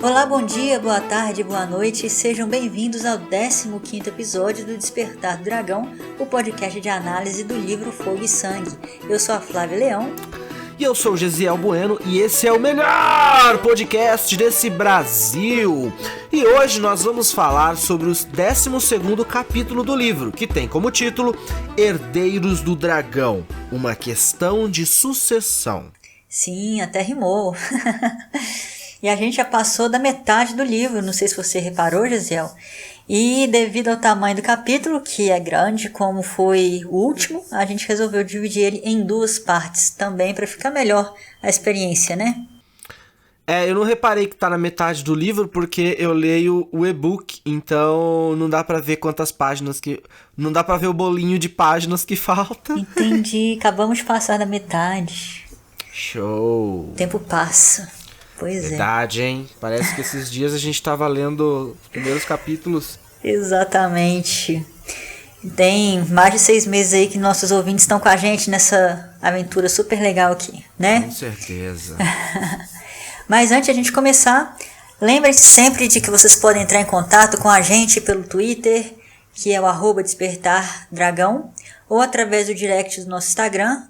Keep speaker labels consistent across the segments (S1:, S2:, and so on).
S1: Olá, bom dia, boa tarde, boa noite, sejam bem-vindos ao 15º episódio do Despertar do Dragão, o podcast de análise do livro Fogo e Sangue. Eu sou a Flávia Leão.
S2: E eu sou o Gesiel Bueno e esse é o melhor podcast desse Brasil. E hoje nós vamos falar sobre o 12º capítulo do livro, que tem como título Herdeiros do Dragão, uma questão de sucessão.
S1: Sim, até rimou. E a gente já passou da metade do livro, não sei se você reparou, Gesiel. E devido ao tamanho do capítulo, que é grande, como foi o último, a gente resolveu dividir ele em duas partes também, para ficar melhor a experiência, né?
S2: Eu não reparei que tá na metade do livro, porque eu leio o e-book, então não dá pra ver quantas páginas que... Não dá pra ver o bolinho de páginas que falta.
S1: Entendi, acabamos de passar da metade.
S2: Show!
S1: O tempo passa. Pois
S2: Verdade, hein? Parece que esses dias a gente tava lendo os primeiros capítulos.
S1: Exatamente. Tem mais de 6 meses aí que nossos ouvintes estão com a gente nessa aventura super legal aqui, né?
S2: Com certeza.
S1: Mas antes de a gente começar, lembrem-se sempre de que vocês podem entrar em contato com a gente pelo Twitter, que é o @DespertarDragão, ou através do direct do nosso Instagram,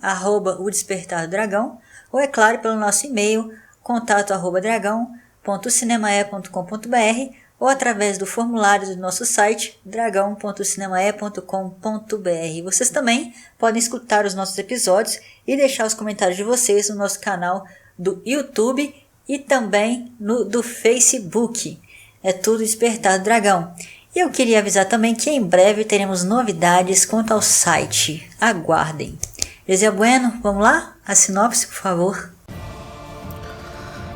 S1: @o_despertardragão, ou é claro pelo nosso e-mail, contato@dragão.cinemae.com.br ou através do formulário do nosso site dragão.cinemae.com.br. Vocês também podem escutar os nossos episódios e deixar os comentários de vocês no nosso canal do YouTube e também do Facebook. É tudo Despertar do Dragão. E eu queria avisar também que em breve teremos novidades quanto ao site. Aguardem. Gesiel Bueno, vamos lá? A sinopse, por favor.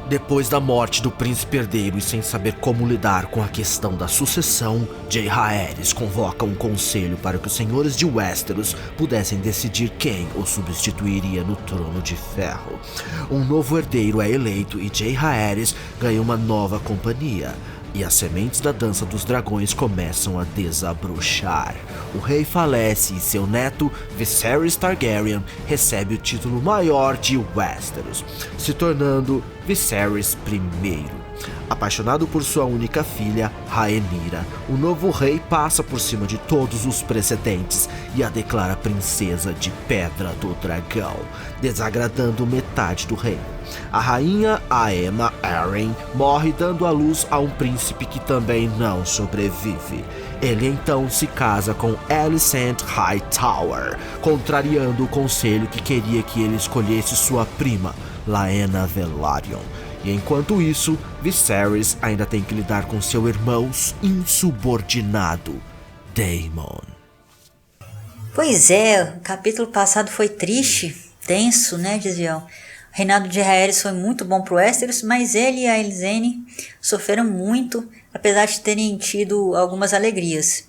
S2: Depois da morte do príncipe herdeiro e sem saber como lidar com a questão da sucessão, Jaehaerys convoca um conselho para que os senhores de Westeros pudessem decidir quem o substituiria no Trono de Ferro. Um novo herdeiro é eleito e Jaehaerys ganha uma nova companhia. E as sementes da Dança dos Dragões começam a desabrochar. O rei falece e seu neto, Viserys Targaryen, recebe o título maior de Westeros, se tornando Viserys I. Apaixonado por sua única filha, Rhaenyra, o novo rei passa por cima de todos os precedentes e a declara princesa de Pedra do Dragão, desagradando metade do reino. A rainha Aemma Arryn morre dando à luz a um príncipe que também não sobrevive. Ele então se casa com Alicent Hightower, contrariando o conselho que queria que ele escolhesse sua prima, Laena Velaryon. E enquanto isso, Viserys ainda tem que lidar com seu irmão insubordinado, Daemon.
S1: Pois é, o capítulo passado foi triste, tenso, né, Gesiel? O reinado de Jaehaerys foi muito bom pro Westeros, mas ele e a Alysanne sofreram muito, apesar de terem tido algumas alegrias.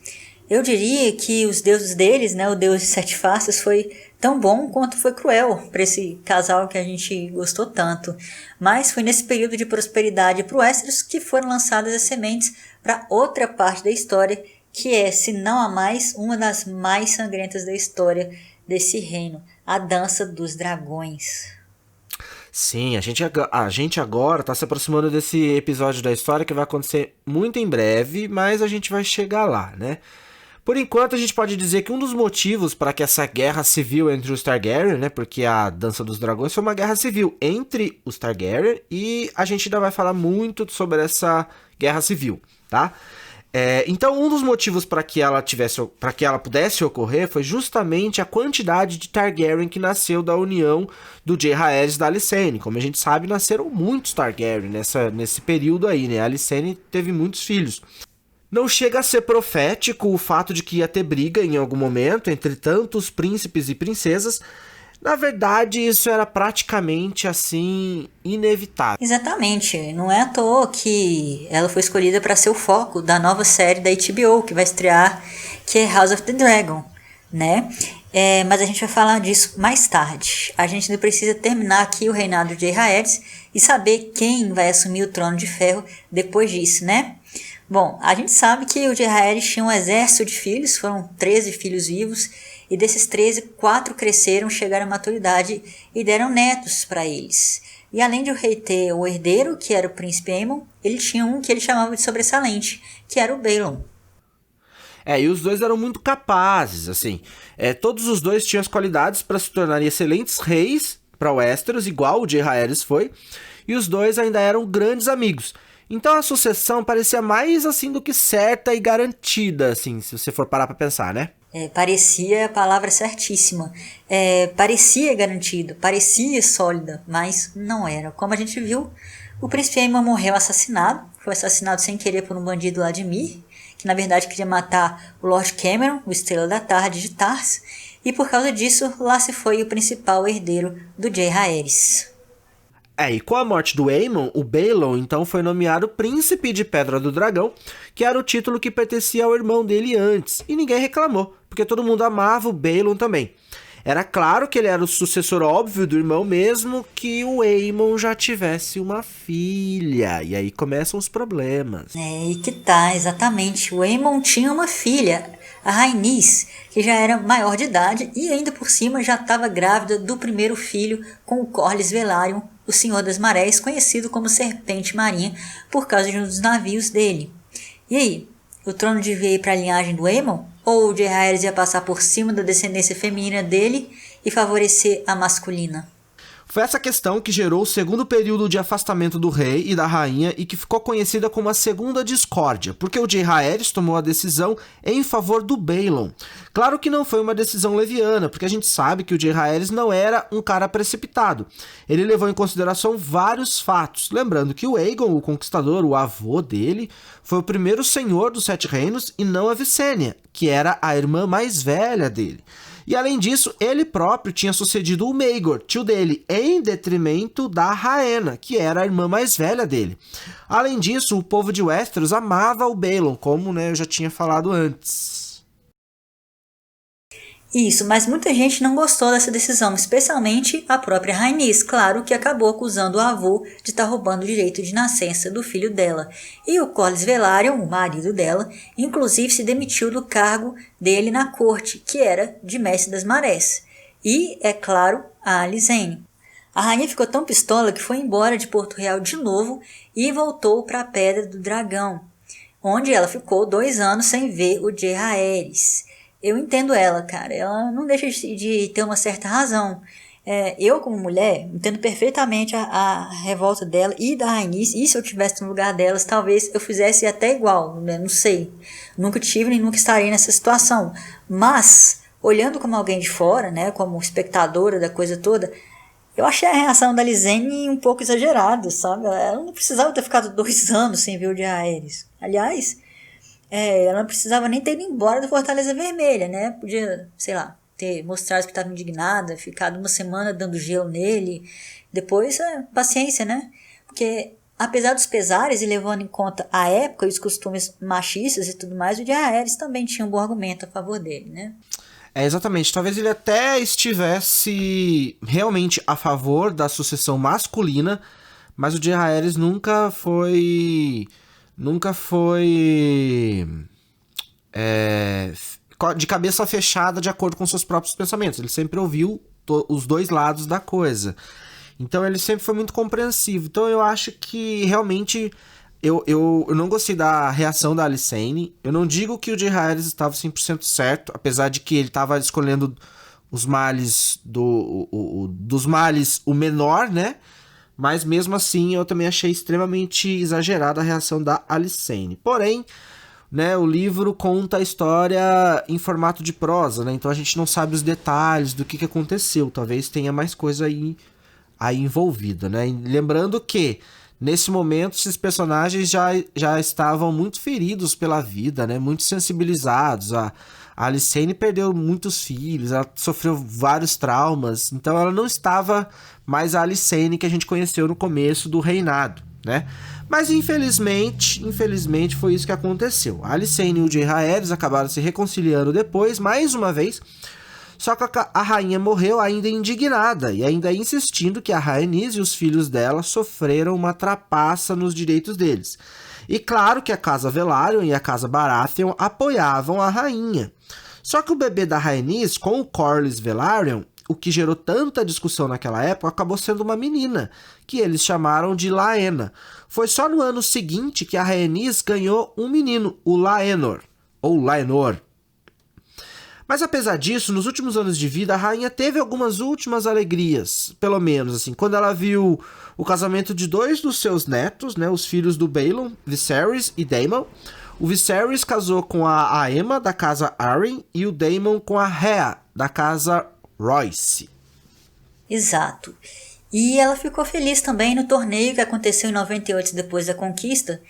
S1: Eu diria que os deuses deles, né, o deus de Sete Faces, foi tão bom quanto foi cruel para esse casal que a gente gostou tanto. Mas foi nesse período de prosperidade para o Westeros que foram lançadas as sementes para outra parte da história, que é, se não a mais, uma das mais sangrentas da história desse reino, a Dança dos Dragões.
S2: Sim, a gente agora está se aproximando desse episódio da história que vai acontecer muito em breve, mas a gente vai chegar lá, né? Por enquanto, a gente pode dizer que um dos motivos para que essa guerra civil entre os Targaryen, né, porque a Dança dos Dragões foi uma guerra civil entre os Targaryen, e a gente ainda vai falar muito sobre essa guerra civil, tá? Então, um dos motivos para que ela pudesse ocorrer foi justamente a quantidade de Targaryen que nasceu da união do Jaehaerys e da Alysanne. Como a gente sabe, nasceram muitos Targaryen nesse período aí, né? A Alysanne teve muitos filhos. Não chega a ser profético o fato de que ia ter briga em algum momento entre tantos príncipes e princesas. Na verdade, isso era praticamente, assim, inevitável.
S1: Exatamente, não é à toa que ela foi escolhida para ser o foco da nova série da HBO, que vai estrear, que é House of the Dragon, né? Mas a gente vai falar disso mais tarde. A gente ainda precisa terminar aqui o reinado de Jaehaerys e saber quem vai assumir o Trono de Ferro depois disso, né? Bom, a gente sabe que o Jaehaerys tinha um exército de filhos, foram 13 filhos vivos, e desses 13, 4 cresceram, chegaram à maturidade e deram netos para eles. E além de o rei ter o herdeiro, que era o príncipe Aemon, ele tinha um que ele chamava de sobressalente, que era o Balon.
S2: E os dois eram muito capazes, assim. Todos os dois tinham as qualidades para se tornarem excelentes reis para Westeros, igual o Jaehaerys foi, e os dois ainda eram grandes amigos. Então a sucessão parecia mais assim do que certa e garantida, assim, se você for parar para pensar, né?
S1: Parecia a palavra certíssima. Parecia garantido, parecia sólida, mas não era. Como a gente viu, o príncipe Aemon morreu assassinado. Foi assassinado sem querer por um bandido lá de Myr, que na verdade queria matar o Lord Cameron, o Estrela da Tarde de Tarth, e por causa disso, lá se foi o principal herdeiro do Jaehaerys.
S2: E com a morte do Aemon, o Balon então foi nomeado Príncipe de Pedra do Dragão, que era o título que pertencia ao irmão dele antes, e ninguém reclamou, porque todo mundo amava o Balon também. Era claro que ele era o sucessor óbvio do irmão, mesmo que o Aemon já tivesse uma filha, e aí começam os problemas.
S1: E que tá, exatamente, o Aemon tinha uma filha, a Rhaenys, que já era maior de idade e ainda por cima já estava grávida do primeiro filho com o Corlys Velaryon, o Senhor das Marés, conhecido como Serpente Marinha por causa de um dos navios dele. E aí, o trono devia ir para a linhagem do Aemon? Ou o Jaehaerys ia passar por cima da descendência feminina dele e favorecer a masculina?
S2: Foi essa questão que gerou o segundo período de afastamento do rei e da rainha e que ficou conhecida como a Segunda Discórdia, porque o Jaehaerys tomou a decisão em favor do Balon. Claro que não foi uma decisão leviana, porque a gente sabe que o Jaehaerys não era um cara precipitado. Ele levou em consideração vários fatos, lembrando que o Aegon, o Conquistador, o avô dele, foi o primeiro senhor dos Sete Reinos e não a Visenya, que era a irmã mais velha dele. E além disso, ele próprio tinha sucedido o Maegor, tio dele, em detrimento da Rhaena, que era a irmã mais velha dele. Além disso, o povo de Westeros amava o Balon, como eu já tinha falado antes.
S1: Isso, mas muita gente não gostou dessa decisão, especialmente a própria Rhaenys, claro, que acabou acusando o avô de estar roubando o direito de nascença do filho dela. E o Corlys Velaryon, o marido dela, inclusive se demitiu do cargo dele na corte, que era de Mestre das Marés. E, é claro, a Alysanne. A rainha ficou tão pistola que foi embora de Porto Real de novo e voltou para a Pedra do Dragão, onde ela ficou 2 anos sem ver o Jaehaerys. Eu entendo ela, cara. Ela não deixa de ter uma certa razão. Eu, como mulher, entendo perfeitamente a revolta dela e da Rhaenys. E se eu estivesse no lugar delas, talvez eu fizesse até igual, né? Não sei. Nunca tive nem nunca estarei nessa situação. Mas, olhando como alguém de fora, né, como espectadora da coisa toda, eu achei a reação da Alysanne um pouco exagerada, sabe? Ela não precisava ter ficado 2 anos sem ver o Jaehaerys. Aliás, ela não precisava nem ter ido embora da Fortaleza Vermelha, né? Podia, sei lá, ter mostrado que estava indignada, ficado 1 semana dando gelo nele. Depois, paciência, né? Porque, apesar dos pesares e levando em conta a época e os costumes machistas e tudo mais, o Jaehaerys também tinha um bom argumento a favor dele, né?
S2: Exatamente. Talvez ele até estivesse realmente a favor da sucessão masculina, mas o Jaehaerys nunca foi de cabeça fechada de acordo com seus próprios pensamentos. Ele sempre ouviu os dois lados da coisa. Então ele sempre foi muito compreensivo. Então eu acho que realmente eu não gostei da reação da Alysanne. Eu não digo que o Jaehaerys estava 100% certo, apesar de que ele estava escolhendo os males dos males o menor, né? Mas mesmo assim eu também achei extremamente exagerada a reação da Alysanne. Porém, né, o livro conta a história em formato de prosa, né? Então a gente não sabe os detalhes do que aconteceu. Talvez tenha mais coisa aí envolvida, né? E lembrando que nesse momento esses personagens já estavam muito feridos pela vida, né? Muito sensibilizados. A Alysanne perdeu muitos filhos, ela sofreu vários traumas, então ela não estava mais a Alysanne que a gente conheceu no começo do reinado, né? Mas infelizmente foi isso que aconteceu. A Alysanne e o Jaehaerys acabaram se reconciliando depois, mais uma vez, só que a rainha morreu ainda indignada e ainda insistindo que a Rhaenys e os filhos dela sofreram uma trapaça nos direitos deles. E claro que a casa Velaryon e a casa Baratheon apoiavam a rainha. Só que o bebê da Rhaenys com o Corlys Velaryon o que gerou tanta discussão naquela época acabou sendo uma menina, que eles chamaram de Laena. Foi só no ano seguinte que a Rhaenys ganhou um menino, o Laenor, ou Laenor. Mas apesar disso, nos últimos anos de vida, a rainha teve algumas últimas alegrias, pelo menos, assim, quando ela viu o casamento de 2 dos seus netos, né, os filhos do Balon, Viserys e Daemon. O Viserys casou com a Aemma, da casa Arryn, e o Daemon com a Rhea, da casa Royce.
S1: Exato. E ela ficou feliz também no torneio que aconteceu em 98 depois da conquista,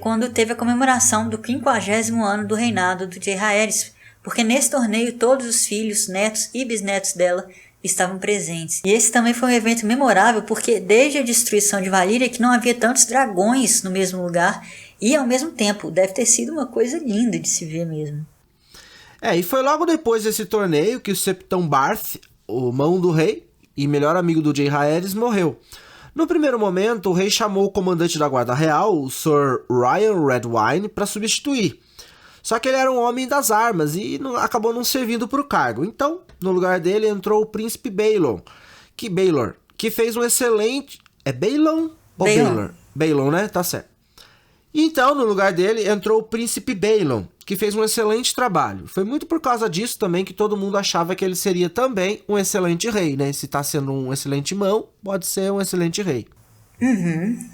S1: quando teve a comemoração do 50º ano do reinado do Jaehaerys, porque nesse torneio todos os filhos, netos e bisnetos dela estavam presentes. E esse também foi um evento memorável, porque desde a destruição de Valíria que não havia tantos dragões no mesmo lugar, e ao mesmo tempo deve ter sido uma coisa linda de se ver mesmo.
S2: E foi logo depois desse torneio que o Septão Barth, o mão do rei e melhor amigo do Jaehaerys, morreu. No primeiro momento, o rei chamou o comandante da guarda real, o Sir Ryan Redwyne, para substituir. Só que ele era um homem das armas e acabou não servindo para o cargo. Então, no lugar dele entrou o príncipe Baelon, que fez um excelente... É Baelon ou Baelor? Baelon, né? Tá certo. Então, no lugar dele entrou o príncipe Baelon, que fez um excelente trabalho. Foi muito por causa disso também que todo mundo achava que ele seria também um excelente rei, né? Se tá sendo um excelente mão, pode ser um excelente rei.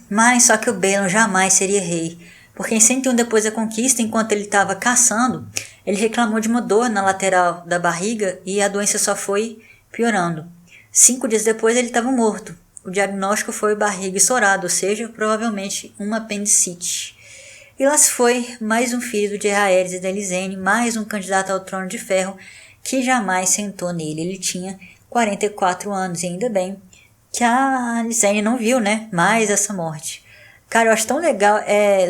S1: Mas só que o Baelon jamais seria rei. Porque em 101 depois da conquista, enquanto ele estava caçando, ele reclamou de uma dor na lateral da barriga e a doença só foi piorando. 5 dias depois ele estava morto. O diagnóstico foi barriga estourada, ou seja, provavelmente uma apendicite. E lá se foi mais um filho do Jaehaerys e da Alysanne, mais um candidato ao trono de ferro que jamais sentou nele. Ele tinha 44 anos e ainda bem que a Alysanne não viu, né, mais essa morte. Cara, eu acho tão legal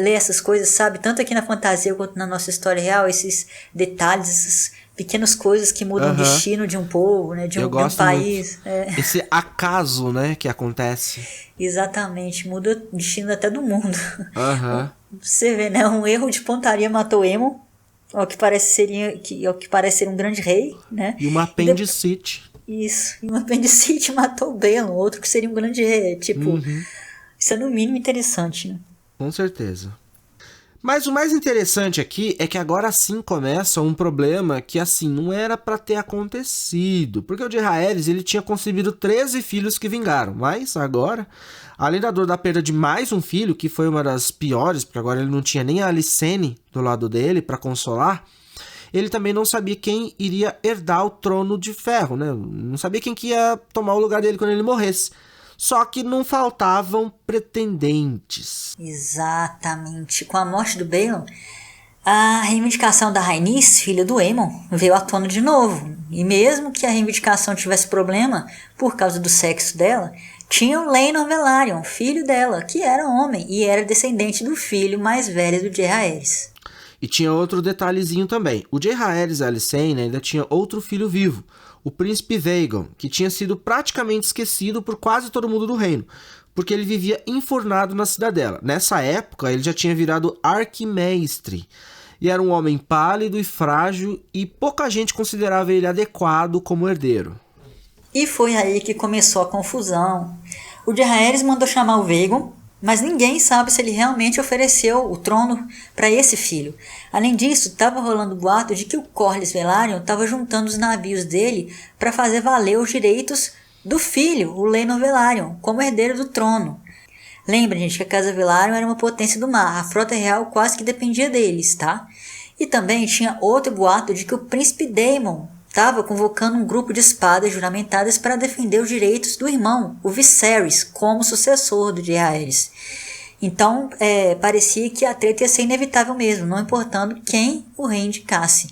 S1: ler essas coisas, sabe? Tanto aqui na fantasia quanto na nossa história real, esses detalhes, essas pequenas coisas que mudam o destino de um povo, né? De um país.
S2: Esse acaso, né, que acontece.
S1: Exatamente, muda o destino até do mundo. Você vê, né? Um erro de pontaria matou Aemon, ao que parece ser um grande rei, né?
S2: E uma apendicite.
S1: Isso, e uma apendicite matou o Baelon, outro que seria um grande rei. Tipo... Isso é no mínimo interessante, né?
S2: Com certeza. Mas o mais interessante aqui é que agora sim começa um problema que assim não era para ter acontecido. Porque o Jaehaerys, ele tinha concebido 13 filhos que vingaram. Mas agora, além da dor da perda de mais um filho, que foi uma das piores, porque agora ele não tinha nem a Alysanne do lado dele para consolar, ele também não sabia quem iria herdar o trono de ferro, né? Não sabia quem que ia tomar o lugar dele quando ele morresse. Só que não faltavam pretendentes.
S1: Exatamente. Com a morte do Baelon, a reivindicação da Rhaenys, filha do Aemon, veio à tona de novo. E mesmo que a reivindicação tivesse problema por causa do sexo dela, tinha o Laenor Velaryon, filho dela, que era homem e era descendente do filho mais velho do Jaehaerys.
S2: E tinha outro detalhezinho também. O Jaehaerys e a Alysanne ainda tinha outro filho vivo, o príncipe Vaegon, que tinha sido praticamente esquecido por quase todo mundo do reino, porque ele vivia enfurnado na cidadela. Nessa época, ele já tinha virado arquimestre, e era um homem pálido e frágil, e pouca gente considerava ele adequado como herdeiro.
S1: E foi aí que começou a confusão. O Jaehaerys mandou chamar o Vaegon, mas ninguém sabe se ele realmente ofereceu o trono para esse filho. Além disso, estava rolando o boato de que o Corlys Velaryon estava juntando os navios dele para fazer valer os direitos do filho, o Laenor Velaryon, como herdeiro do trono. Lembra, gente, que a Casa Velaryon era uma potência do mar, a frota real quase que dependia deles, tá? E também tinha outro boato de que o príncipe Daemon estava convocando um grupo de espadas juramentadas para defender os direitos do irmão, o Viserys, como sucessor do Jaehaerys. Então, parecia que a treta ia ser inevitável mesmo, não importando quem o rei indicasse.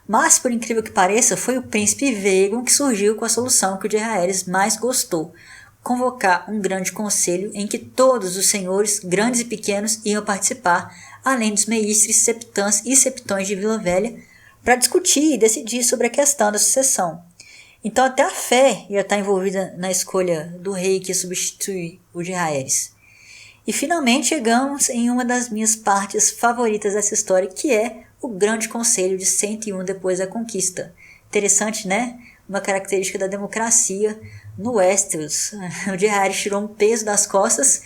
S1: Mas, por incrível que pareça, foi o príncipe Vaegon que surgiu com a solução que o Jaehaerys mais gostou: convocar um grande conselho em que todos os senhores, grandes e pequenos, iam participar, além dos meistres, septãs e septões de Vila Velha, para discutir e decidir sobre a questão da sucessão. Então até a fé ia estar envolvida na escolha do rei que ia substituir o Jaehaerys. E finalmente chegamos em uma das minhas partes favoritas dessa história, que é o Grande Conselho de 101 depois da conquista. Interessante, né? uma característica da democracia no Westeros. O Jaehaerys tirou um peso das costas,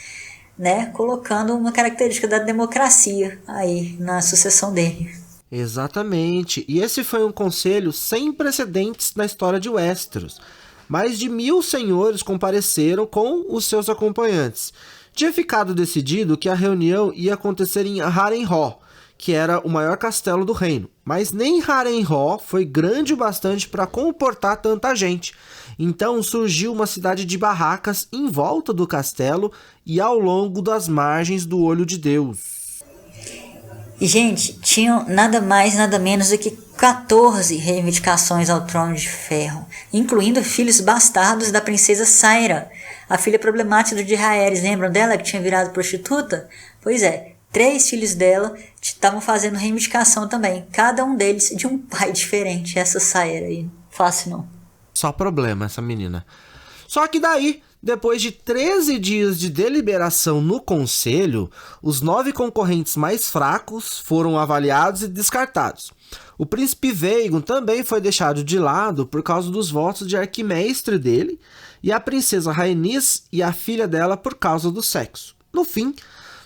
S1: né, colocando uma característica da democracia aí na sucessão dele.
S2: Exatamente, e esse foi um conselho sem precedentes na história de Westeros. Mais de 1000 senhores compareceram com os seus acompanhantes. Tinha ficado decidido que a reunião ia acontecer em Harrenhal, que era o maior castelo do reino. Mas nem Harrenhal foi grande o bastante para comportar tanta gente. Então surgiu uma cidade de barracas em volta do castelo e ao longo das margens do Olho de Deus.
S1: E, gente, tinham nada mais, nada menos do que 14 reivindicações ao Trono de Ferro, incluindo filhos bastardos da princesa Saira, a filha problemática do Jaehaerys. Lembram dela, que tinha virado prostituta? Pois é, 3 filhos dela estavam fazendo reivindicação também, cada um deles de um pai diferente. Essa Saira aí, fácil não.
S2: Só problema essa menina. Só que daí, depois de 13 dias de deliberação no conselho, os 9 concorrentes mais fracos foram avaliados e descartados. O príncipe Vagon também foi deixado de lado por causa dos votos de arquimestre dele, e a princesa Rhaenys e a filha dela por causa do sexo. No fim,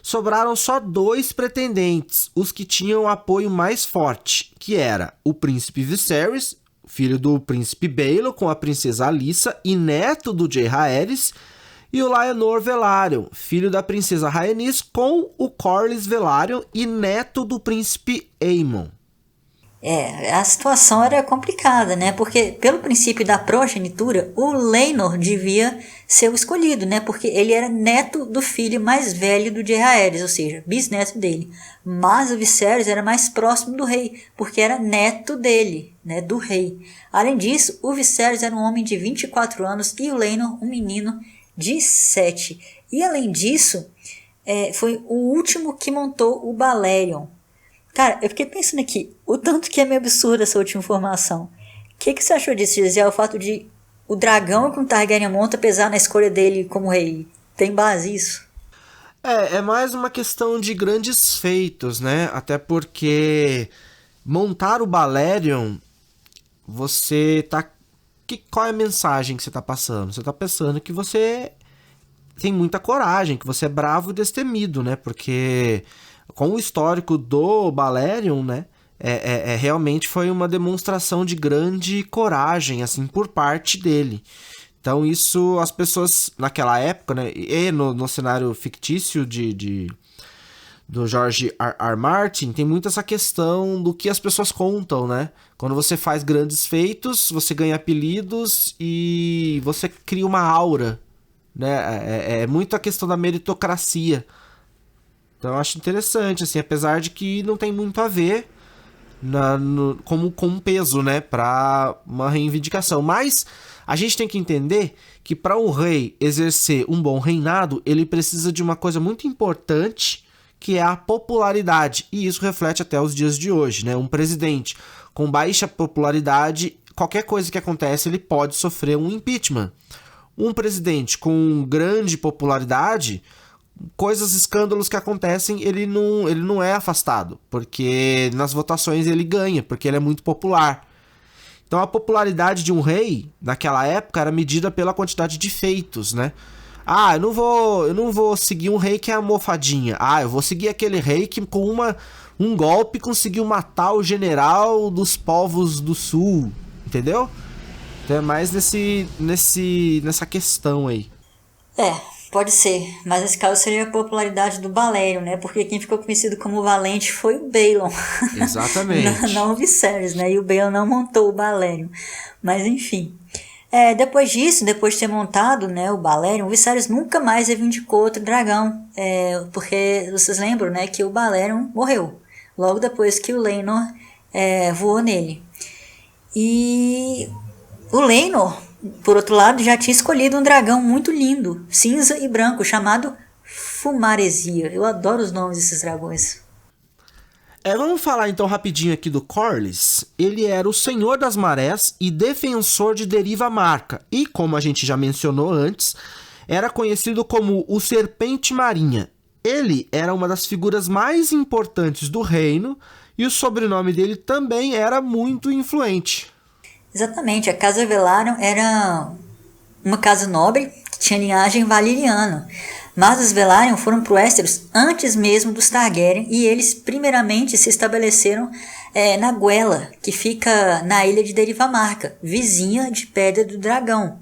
S2: sobraram só 2 pretendentes, os que tinham o apoio mais forte, que era o príncipe Viserys, filho do príncipe Baelor com a princesa Alyssa e neto do Jaehaerys, e o Lyonor Velaryon, filho da princesa Rhaenys com o Corlys Velaryon e neto do príncipe Aemon.
S1: A situação era complicada, né? Porque pelo princípio da progenitura, o Laenor devia ser o escolhido, né? Porque ele era neto do filho mais velho do Jaehaerys, ou seja, bisneto dele. Mas o Viserys era mais próximo do rei, porque era neto dele, né? Do rei. Além disso, o Viserys era um homem de 24 anos e o Laenor um menino de 7. E além disso, foi o último que montou o Balerion. Cara, eu fiquei pensando aqui, o tanto que é meio absurdo essa última informação. O que você achou disso, Gisele? O fato de o dragão que um Targaryen monta pesar na escolha dele como rei. Tem base isso?
S2: É mais uma questão de grandes feitos, né? Até porque montar o Balerion, você tá... Qual é a mensagem que você tá passando? Você tá pensando que você tem muita coragem, que você é bravo e destemido, né? Porque... com o histórico do Balerion, né, realmente foi uma demonstração de grande coragem, assim, por parte dele. Então isso, as pessoas naquela época, né, e no cenário fictício do George R. Martin, tem muito essa questão do que as pessoas contam, né? Quando você faz grandes feitos, você ganha apelidos e você cria uma aura, né? É muito a questão da meritocracia. Então eu acho interessante, assim, apesar de que não tem muito a ver com peso, né, para uma reivindicação. Mas a gente tem que entender que para um rei exercer um bom reinado, ele precisa de uma coisa muito importante, que é a popularidade. E isso reflete até os dias de hoje, né? Um presidente com baixa popularidade, qualquer coisa que acontece, ele pode sofrer um impeachment. Um presidente com grande popularidade... escândalos que acontecem, ele não é afastado, porque nas votações ele ganha, porque ele é muito popular. Então a popularidade de um rei, naquela época, era medida pela quantidade de feitos, né? Eu não vou seguir um rei que é a mofadinha. Eu vou seguir aquele rei que com um golpe conseguiu matar o general dos povos do sul, entendeu? Então é mais nessa questão aí.
S1: Pode ser, mas nesse caso seria a popularidade do Balerion, né? Porque quem ficou conhecido como Valente foi o Baelon.
S2: Exatamente.
S1: não o Viserys, né? E o Baelon não montou o Balerion. Mas enfim. Depois disso, depois de ter montado, né, o Balerion, o Viserys nunca mais reivindicou outro dragão. Porque vocês lembram, né, que o Balerion morreu. Logo depois que o Laenor voou nele. E o Laenor, por outro lado, já tinha escolhido um dragão muito lindo, cinza e branco, chamado Fumaresia. Eu adoro os nomes desses dragões.
S2: Vamos falar então rapidinho aqui do Corlys. Ele era o Senhor das Marés e defensor de Deriva Marca. E, como a gente já mencionou antes, era conhecido como o Serpente Marinha. Ele era uma das figuras mais importantes do reino e o sobrenome dele também era muito influente.
S1: Exatamente, a Casa Velaryon era uma casa nobre que tinha linhagem valeriana, mas os Velaryon foram para Westeros antes mesmo dos Targaryen e eles primeiramente se estabeleceram na Guela, que fica na ilha de Derivamarca, vizinha de Pedra do Dragão.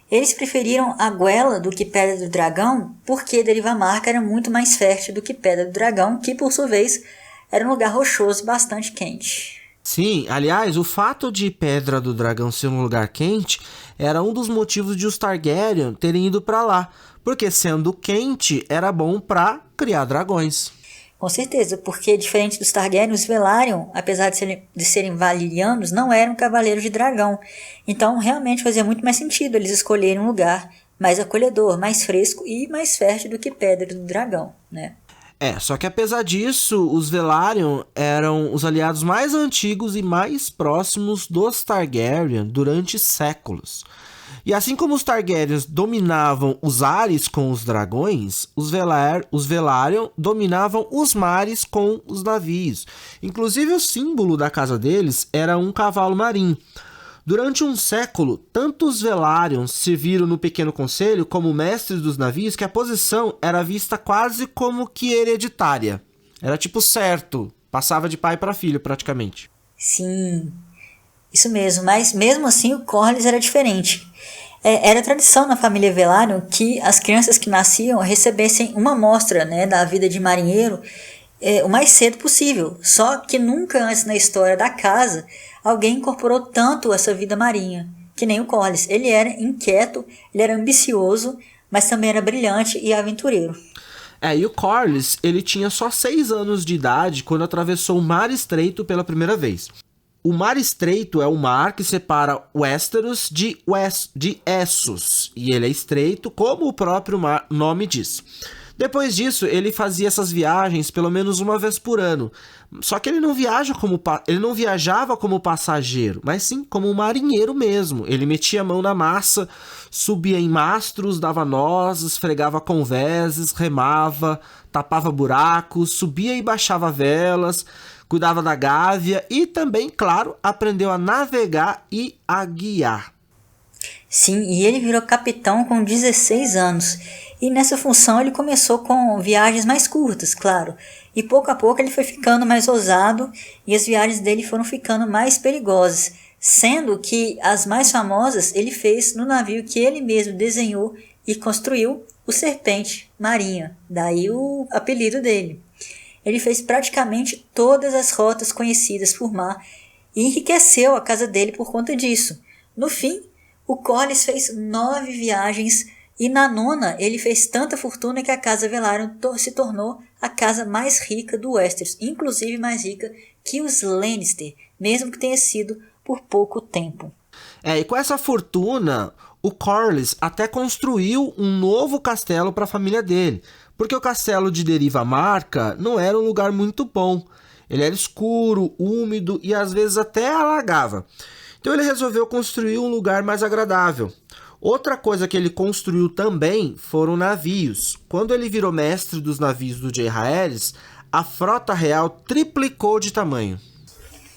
S1: Eles preferiram a Guela do que Pedra do Dragão porque Derivamarca era muito mais fértil do que Pedra do Dragão, que por sua vez era um lugar rochoso e bastante quente.
S2: Sim, aliás, o fato de Pedra do Dragão ser um lugar quente era um dos motivos de os Targaryen terem ido pra lá, porque sendo quente era bom pra criar dragões.
S1: Com certeza, porque diferente dos Targaryen, os Velaryon, apesar de serem valerianos, não eram cavaleiros de dragão. Então realmente fazia muito mais sentido eles escolherem um lugar mais acolhedor, mais fresco e mais fértil do que Pedra do Dragão, né?
S2: Só que apesar disso, os Velaryon eram os aliados mais antigos e mais próximos dos Targaryen durante séculos. E assim como os Targaryens dominavam os ares com os dragões, os Velaryon dominavam os mares com os navios. Inclusive o símbolo da casa deles era um cavalo marinho. Durante um século, tanto os Velaryon serviram no Pequeno Conselho como mestres dos navios que a posição era vista quase como que hereditária. Era tipo certo, passava de pai para filho praticamente.
S1: Sim, isso mesmo, mas mesmo assim o Corlys era diferente. Era tradição na família Velaryon que as crianças que nasciam recebessem uma amostra, né, da vida de marinheiro o mais cedo possível. Só que nunca antes na história da casa alguém incorporou tanto essa vida marinha, que nem o Corlys. Ele era inquieto, ele era ambicioso, mas também era brilhante e aventureiro.
S2: E o Corlys, ele tinha só 6 anos de idade quando atravessou o Mar Estreito pela primeira vez. O Mar Estreito é o mar que separa Westeros de Essos, e ele é estreito, como o próprio nome diz. Depois disso, ele fazia essas viagens pelo menos uma vez por ano. Só que ele não viajava como passageiro, mas sim como um marinheiro mesmo. Ele metia a mão na massa, subia em mastros, dava nós, esfregava convéses, remava, tapava buracos, subia e baixava velas, cuidava da gávea e também, claro, aprendeu a navegar e a guiar.
S1: Sim, e ele virou capitão com 16 anos. E nessa função ele começou com viagens mais curtas, claro. E pouco a pouco ele foi ficando mais ousado e as viagens dele foram ficando mais perigosas. Sendo que as mais famosas ele fez no navio que ele mesmo desenhou e construiu, o Serpente Marinha. Daí o apelido dele. Ele fez praticamente todas as rotas conhecidas por mar e enriqueceu a casa dele por conta disso. No fim, o Corlys fez 9 viagens e na 9ª ele fez tanta fortuna que a casa Velaryon se tornou a casa mais rica do Westeros, inclusive mais rica que os Lannister, mesmo que tenha sido por pouco tempo.
S2: E com essa fortuna, o Corlys até construiu um novo castelo para a família dele, porque o castelo de Derivamarca não era um lugar muito bom. Ele era escuro, úmido e às vezes até alagava. Então ele resolveu construir um lugar mais agradável. Outra coisa que ele construiu também foram navios. Quando ele virou mestre dos navios do Jaehaerys, a frota real triplicou de tamanho.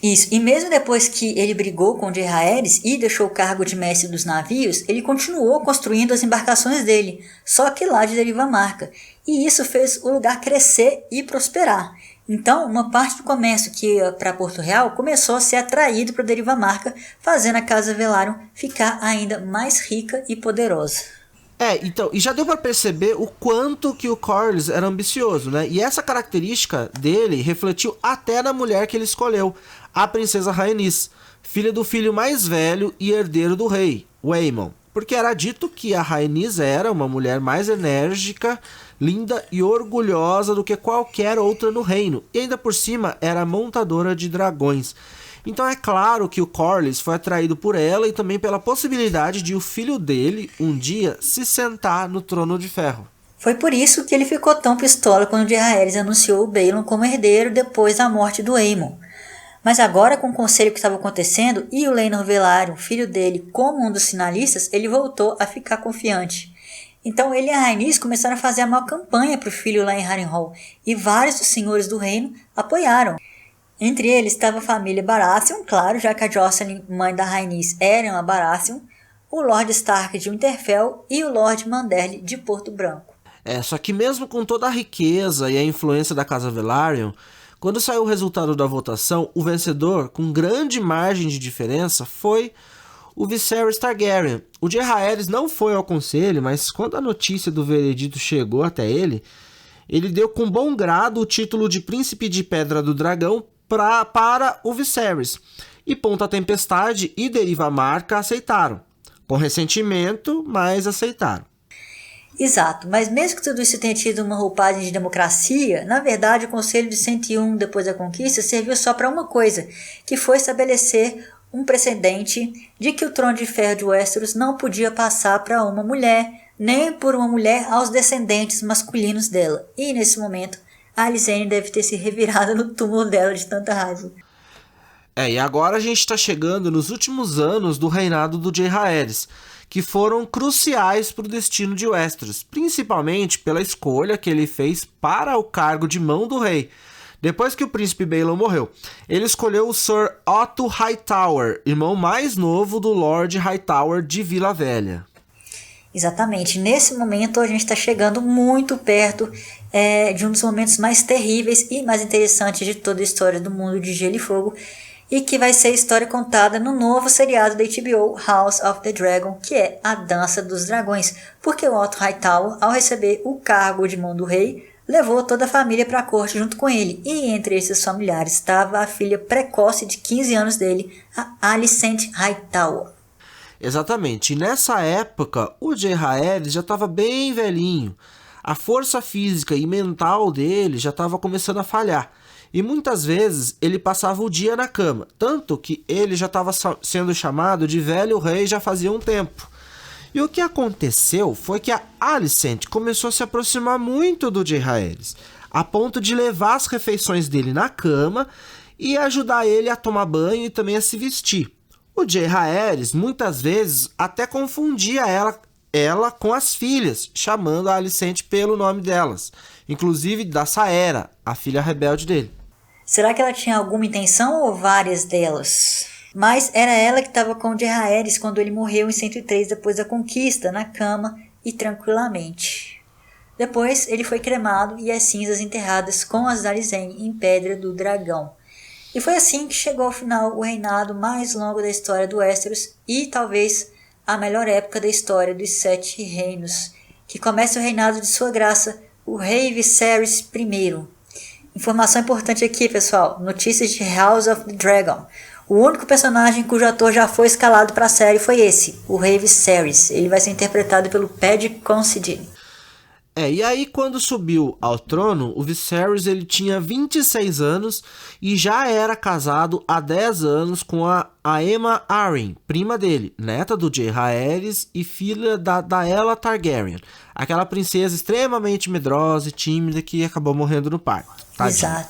S1: Isso, e mesmo depois que ele brigou com Jaehaerys e deixou o cargo de mestre dos navios, ele continuou construindo as embarcações dele, só que lá de Derivamarca. E isso fez o lugar crescer e prosperar. Então, uma parte do comércio que ia para Porto Real começou a ser atraído para Derivamarca, fazendo a casa Velaryon ficar ainda mais rica e poderosa.
S2: Então, e já deu para perceber o quanto que o Corlys era ambicioso, né? E essa característica dele refletiu até na mulher que ele escolheu, a princesa Rhaenys, filha do filho mais velho e herdeiro do rei, o Aemon. Porque era dito que a Rhaenys era uma mulher mais enérgica, linda e orgulhosa do que qualquer outra no reino, e ainda por cima era montadora de dragões. Então é claro que o Corlys foi atraído por ela e também pela possibilidade de o filho dele, um dia, se sentar no trono de ferro.
S1: Foi por isso que ele ficou tão pistola quando Jaehaerys anunciou o Baelon como herdeiro depois da morte do Aemon. Mas agora, com o conselho que estava acontecendo e o Laenor Velaryon, filho dele, como um dos sinalistas, ele voltou a ficar confiante. Então ele e a Rhaenys começaram a fazer a maior campanha para o filho lá em Harrenhal, e vários dos senhores do reino apoiaram. Entre eles estava a família Baratheon, claro, já que a Jocelyn, mãe da Rhaenys, era uma Baratheon, o Lord Stark de Winterfell e o Lord Manderly de Porto Branco.
S2: Só que mesmo com toda a riqueza e a influência da Casa Velaryon, quando saiu o resultado da votação, o vencedor, com grande margem de diferença, foi o Viserys Targaryen. O Jaehaerys não foi ao conselho, mas quando a notícia do veredito chegou até ele deu com bom grado o título de Príncipe de Pedra do Dragão para o Viserys. E Ponta Tempestade e Deriva Marca aceitaram. Com ressentimento, mas aceitaram.
S1: Exato, mas mesmo que tudo isso tenha tido uma roupagem de democracia, na verdade o Conselho de 101 depois da conquista serviu só para uma coisa, que foi estabelecer um precedente de que o trono de ferro de Westeros não podia passar para uma mulher, nem por uma mulher aos descendentes masculinos dela. E nesse momento, a Alicent deve ter se revirado no túmulo dela de tanta raiva.
S2: E agora a gente está chegando nos últimos anos do reinado do Jaehaerys, que foram cruciais para o destino de Westeros, principalmente pela escolha que ele fez para o cargo de mão do rei. Depois que o príncipe Baelon morreu, ele escolheu o Sir Otto Hightower, irmão mais novo do Lord Hightower de Vila Velha.
S1: Exatamente, nesse momento a gente está chegando muito perto de um dos momentos mais terríveis e mais interessantes de toda a história do mundo de Gelo e Fogo, e que vai ser a história contada no novo seriado da HBO, House of the Dragon, que é A Dança dos Dragões, porque o Otto Hightower, ao receber o cargo de mão do rei, levou toda a família para a corte junto com ele, e entre esses familiares estava a filha precoce de 15 anos dele, a Alicent Hightower.
S2: Exatamente, e nessa época o Jaehaerys já estava bem velhinho, a força física e mental dele já estava começando a falhar. E muitas vezes ele passava o dia na cama, tanto que ele já estava sendo chamado de velho rei já fazia um tempo. E o que aconteceu foi que a Alicent começou a se aproximar muito do Jaehaerys, a ponto de levar as refeições dele na cama e ajudar ele a tomar banho e também a se vestir. O Jaehaerys muitas vezes até confundia ela com as filhas, chamando a Alicent pelo nome delas, inclusive da Saera, a filha rebelde dele.
S1: Será que ela tinha alguma intenção ou várias delas? Mas era ela que estava com o Jaehaerys quando ele morreu em 103 depois da conquista, na cama e tranquilamente. Depois ele foi cremado e as cinzas enterradas com as da Alicent em Pedra do Dragão. E foi assim que chegou ao final o reinado mais longo da história do Westeros e talvez a melhor época da história dos 7 reinos, que começa o reinado de sua graça, o rei Viserys I. Informação importante aqui, pessoal, notícias de House of the Dragon. O único personagem cujo ator já foi escalado para a série foi esse, o rei Viserys. Ele vai ser interpretado pelo Paddy Considine.
S2: E aí quando subiu ao trono, o Viserys ele tinha 26 anos e já era casado há 10 anos com a Aemma Arryn, prima dele, neta do Jaehaerys e filha da Daella Targaryen, aquela princesa extremamente medrosa e tímida que acabou morrendo no parto. Tadinha.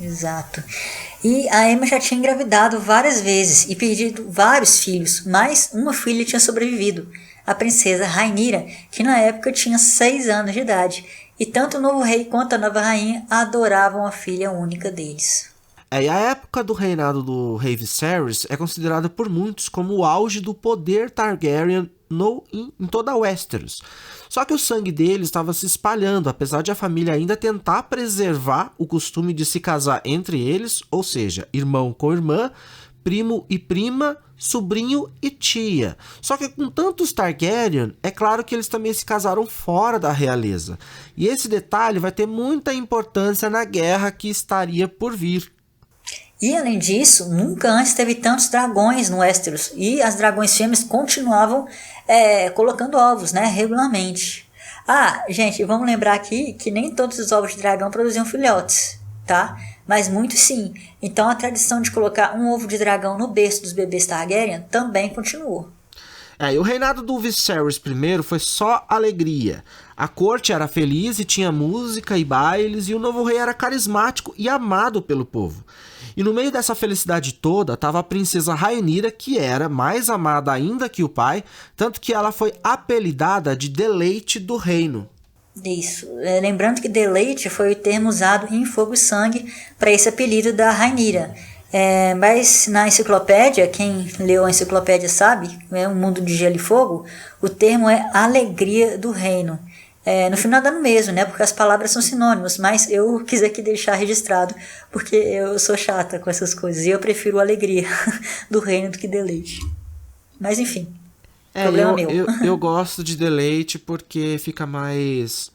S1: Exato. E a Aemma já tinha engravidado várias vezes e perdido vários filhos, mas uma filha tinha sobrevivido, a princesa Rhaenyra, que na época tinha 6 anos de idade, e tanto o novo rei quanto a nova rainha adoravam a filha única deles.
S2: E a época do reinado do rei Viserys é considerada por muitos como o auge do poder Targaryen em toda Westeros. Só que o sangue dele estava se espalhando, apesar de a família ainda tentar preservar o costume de se casar entre eles, ou seja, irmão com irmã, primo e prima, sobrinho e tia. Só que com tantos Targaryen, é claro que eles também se casaram fora da realeza. E esse detalhe vai ter muita importância na guerra que estaria por vir.
S1: E além disso, nunca antes teve tantos dragões no Westeros, e as dragões fêmeas continuavam colocando ovos, regularmente. Gente, vamos lembrar aqui que nem todos os ovos de dragão produziam filhotes, tá? Mas muitos sim. Então a tradição de colocar um ovo de dragão no berço dos bebês Targaryen também continuou.
S2: E o reinado do Viserys I foi só alegria. A corte era feliz e tinha música e bailes, e o novo rei era carismático e amado pelo povo. E no meio dessa felicidade toda estava a princesa Rhaenyra, que era mais amada ainda que o pai, tanto que ela foi apelidada de Deleite do Reino.
S1: Isso. Lembrando que deleite foi o termo usado em Fogo e Sangue para esse apelido da Rhaenyra. Mas na enciclopédia, quem leu a enciclopédia sabe, Um Mundo de Gelo e Fogo, o termo é alegria do reino. No final dá no mesmo, né? Porque as palavras são sinônimos, mas eu quis aqui deixar registrado, porque eu sou chata com essas coisas e eu prefiro alegria do reino do que deleite. Mas enfim, problema meu.
S2: Eu gosto de deleite porque fica mais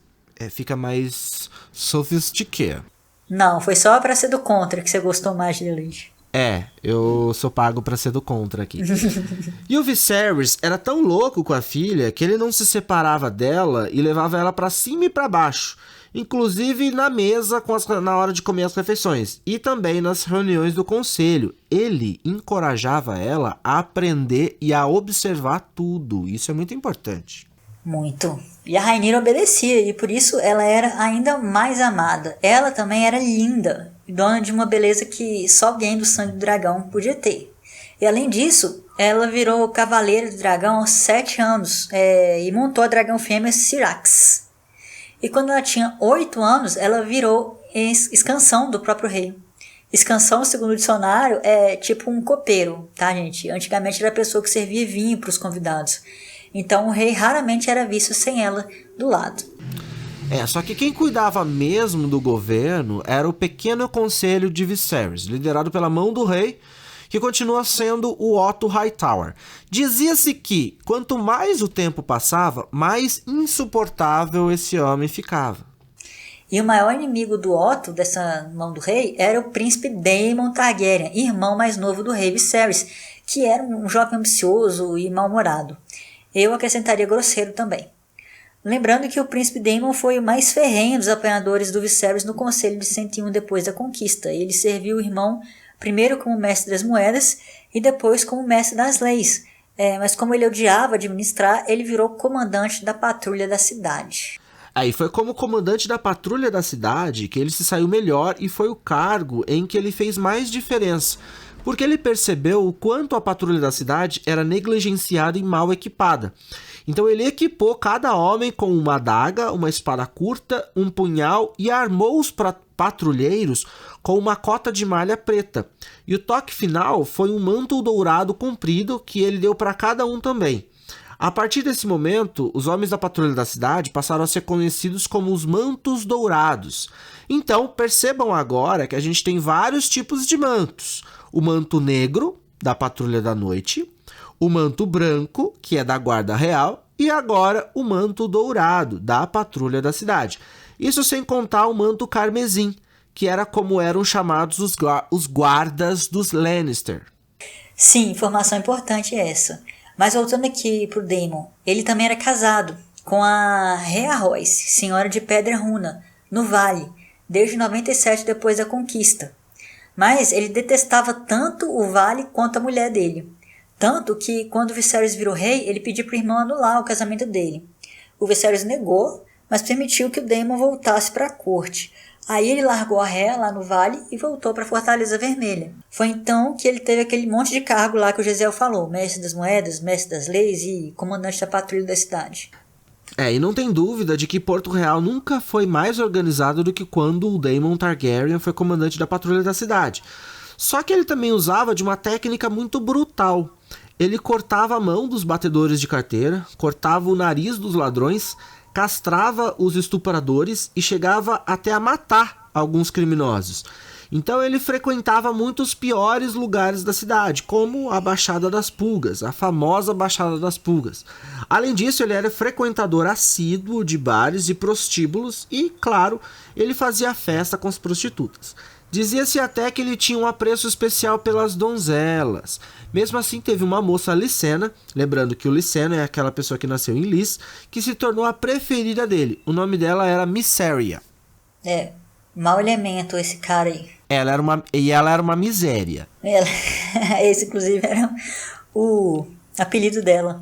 S2: sophistiqué.
S1: Não, foi só pra ser do contra que você gostou mais de deleite.
S2: Eu sou pago pra ser do contra aqui. E o Viserys era tão louco com a filha que ele não se separava dela e levava ela pra cima e pra baixo, inclusive na mesa na hora de comer as refeições e também nas reuniões do conselho. Ele encorajava ela a aprender e a observar tudo. Isso é muito importante.
S1: Muito. E a Rhaenyra obedecia, e por isso ela era ainda mais amada. Ela também era linda, dona de uma beleza que só alguém do sangue do dragão podia ter. E além disso, ela virou cavaleira do dragão aos 7 anos e montou a dragão fêmea Syrax. E quando ela tinha 8 anos, ela virou escansão do próprio rei. Escansão, segundo o dicionário, é tipo um copeiro, tá, gente? Antigamente era a pessoa que servia vinho para os convidados. Então o rei raramente era visto sem ela do lado.
S2: Só que quem cuidava mesmo do governo era o pequeno conselho de Viserys, liderado pela mão do rei, que continua sendo o Otto Hightower. Dizia-se que, quanto mais o tempo passava, mais insuportável esse homem ficava.
S1: E o maior inimigo do Otto, dessa mão do rei, era o príncipe Daemon Targaryen, irmão mais novo do rei Viserys, que era um jovem ambicioso e mal-humorado. Eu acrescentaria grosseiro também. Lembrando que o príncipe Daemon foi o mais ferrenho dos apanhadores do Viserys no Conselho de 101 depois da conquista. Ele serviu o irmão primeiro como mestre das moedas e depois como mestre das leis. Mas como ele odiava administrar, ele virou comandante da patrulha da cidade.
S2: Aí foi como comandante da patrulha da cidade que ele se saiu melhor e foi o cargo em que ele fez mais diferença, porque ele percebeu o quanto a patrulha da cidade era negligenciada e mal equipada. Então ele equipou cada homem com uma adaga, uma espada curta, um punhal e armou os patrulheiros com uma cota de malha preta. E o toque final foi um manto dourado comprido que ele deu para cada um também. A partir desse momento, os homens da patrulha da cidade passaram a ser conhecidos como os mantos dourados. Então percebam agora que a gente tem vários tipos de mantos. O manto negro, da patrulha da noite, o manto branco, que é da guarda real, e agora o manto dourado, da patrulha da cidade. Isso sem contar o manto carmesim, que era como eram chamados os guardas dos Lannister.
S1: Sim, informação importante essa. Mas voltando aqui pro Daemon, ele também era casado com a Rhea Royce, senhora de Pedra Runa, no Vale, desde 97 depois da conquista. Mas ele detestava tanto o Vale quanto a mulher dele. Tanto que, quando o Viserys virou rei, ele pediu para o irmão anular o casamento dele. O Viserys negou, mas permitiu que o Daemon voltasse para a corte. Aí ele largou a Rhea lá no Vale e voltou para a Fortaleza Vermelha. Foi então que ele teve aquele monte de cargo lá que o Gesiel falou. Mestre das moedas, mestre das leis e comandante da patrulha da cidade.
S2: E não tem dúvida de que Porto Real nunca foi mais organizado do que quando o Daemon Targaryen foi comandante da patrulha da cidade. Só que ele também usava de uma técnica muito brutal. Ele cortava a mão dos batedores de carteira, cortava o nariz dos ladrões, castrava os estupradores e chegava até a matar alguns criminosos. Então ele frequentava muitos piores lugares da cidade, como a Baixada das Pulgas, a famosa Baixada das Pulgas. Além disso, ele era frequentador assíduo de bares e prostíbulos e, claro, ele fazia festa com as prostitutas. Dizia-se até que ele tinha um apreço especial pelas donzelas. Mesmo assim, teve uma moça Licena, lembrando que o Liceno é aquela pessoa que nasceu em Lys, que se tornou a preferida dele. O nome dela era Mysaria.
S1: Mau elemento esse cara aí.
S2: Ela era uma miséria.
S1: Esse, inclusive, era o apelido dela.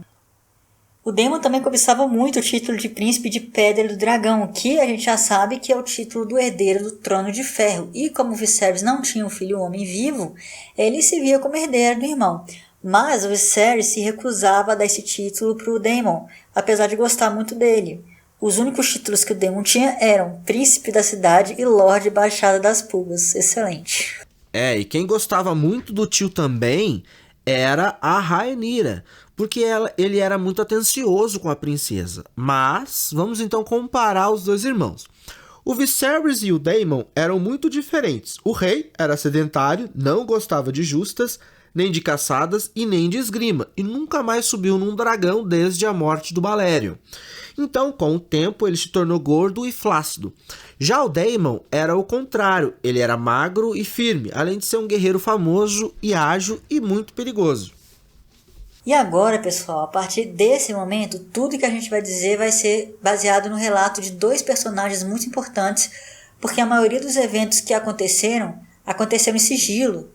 S1: O Daemon também cobiçava muito o título de Príncipe de Pedra do Dragão, que a gente já sabe que é o título do herdeiro do Trono de Ferro. E como o Viserys não tinha um filho homem vivo, ele se via como herdeiro do irmão. Mas o Viserys se recusava a dar esse título para o Daemon, apesar de gostar muito dele. Os únicos títulos que o Daemon tinha eram Príncipe da Cidade e Lorde Baixada das Pulgas. Excelente.
S2: E quem gostava muito do tio também era a Rhaenyra, porque ele era muito atencioso com a princesa. Mas vamos então comparar os dois irmãos. O Viserys e o Daemon eram muito diferentes. O rei era sedentário, não gostava de justas, nem de caçadas e nem de esgrima, e nunca mais subiu num dragão desde a morte do Balerion. Então, com o tempo, ele se tornou gordo e flácido. Já o Daemon era o contrário, ele era magro e firme, além de ser um guerreiro famoso e ágil e muito perigoso.
S1: E agora, pessoal, a partir desse momento, tudo que a gente vai dizer vai ser baseado no relato de dois personagens muito importantes, porque a maioria dos eventos que aconteceram em sigilo.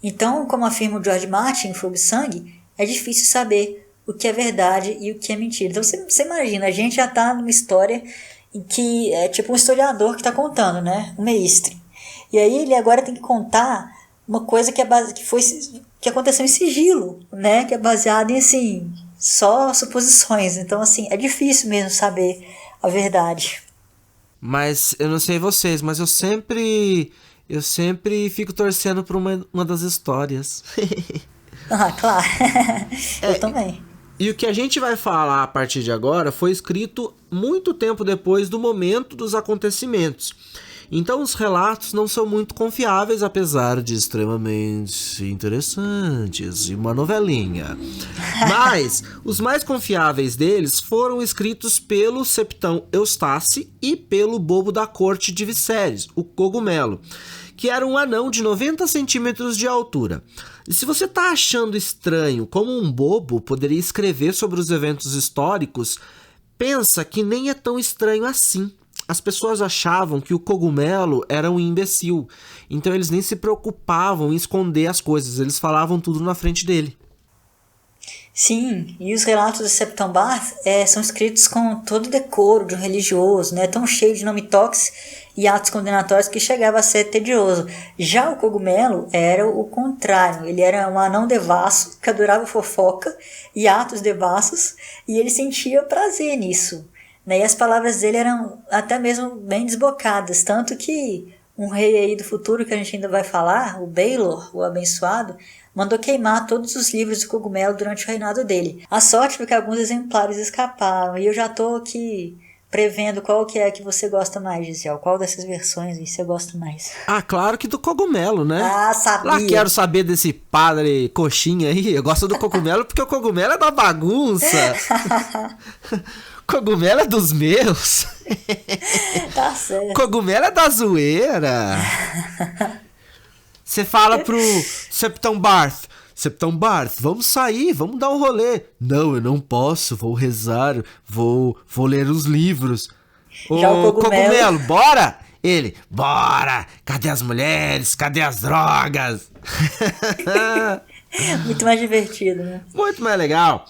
S1: Então, como afirma o George Martin em Fogo e Sangue, é difícil saber o que é verdade e o que é mentira. Então você imagina, a gente já está numa história em que é tipo um historiador que está contando, né? Um mestre. E aí ele agora tem que contar uma coisa que aconteceu em sigilo, né? Que é baseado em, assim, só suposições. Então, assim, é difícil mesmo saber a verdade.
S2: Mas eu não sei vocês, mas eu sempre fico torcendo por uma das histórias.
S1: Ah, claro. Eu também.
S2: E o que a gente vai falar a partir de agora foi escrito muito tempo depois do momento dos acontecimentos. Então os relatos não são muito confiáveis, apesar de extremamente interessantes, e uma novelinha. Mas os mais confiáveis deles foram escritos pelo Septão Eustace e pelo bobo da corte de Viserys, o Cogumelo, que era um anão de 90 centímetros de altura. E se você tá achando estranho como um bobo poderia escrever sobre os eventos históricos, pensa que nem é tão estranho assim. As pessoas achavam que o Cogumelo era um imbecil, então eles nem se preocupavam em esconder as coisas, eles falavam tudo na frente dele.
S1: Sim, e os relatos do Septão Barth são escritos com todo o decoro de um religioso, né, tão cheio de nome tóxico e atos condenatórios que chegava a ser tedioso. Já o Cogumelo era o contrário, ele era um anão devasso que adorava fofoca e atos devassos, e ele sentia prazer nisso. E as palavras dele eram até mesmo bem desbocadas, tanto que um rei aí do futuro que a gente ainda vai falar, o Baelor, o abençoado, mandou queimar todos os livros do Cogumelo durante o reinado dele. A sorte foi que alguns exemplares escaparam, e eu já tô aqui prevendo qual que é que você gosta mais, Gisele. Qual dessas versões você gosta mais?
S2: Ah, claro que do Cogumelo, né?
S1: Ah, sabia!
S2: Lá quero saber desse padre coxinha aí, eu gosto do Cogumelo porque o Cogumelo é da bagunça. Cogumelo é dos meus.
S1: Tá certo.
S2: Cogumelo é da zoeira. Você fala pro Septão Barth, vamos sair, vamos dar um rolê. Não, eu não posso, vou rezar, vou ler os livros.
S1: Já o
S2: Cogumelo, bora? Ele, bora, cadê as mulheres, cadê as drogas?
S1: Muito mais divertido, né?
S2: Muito mais legal.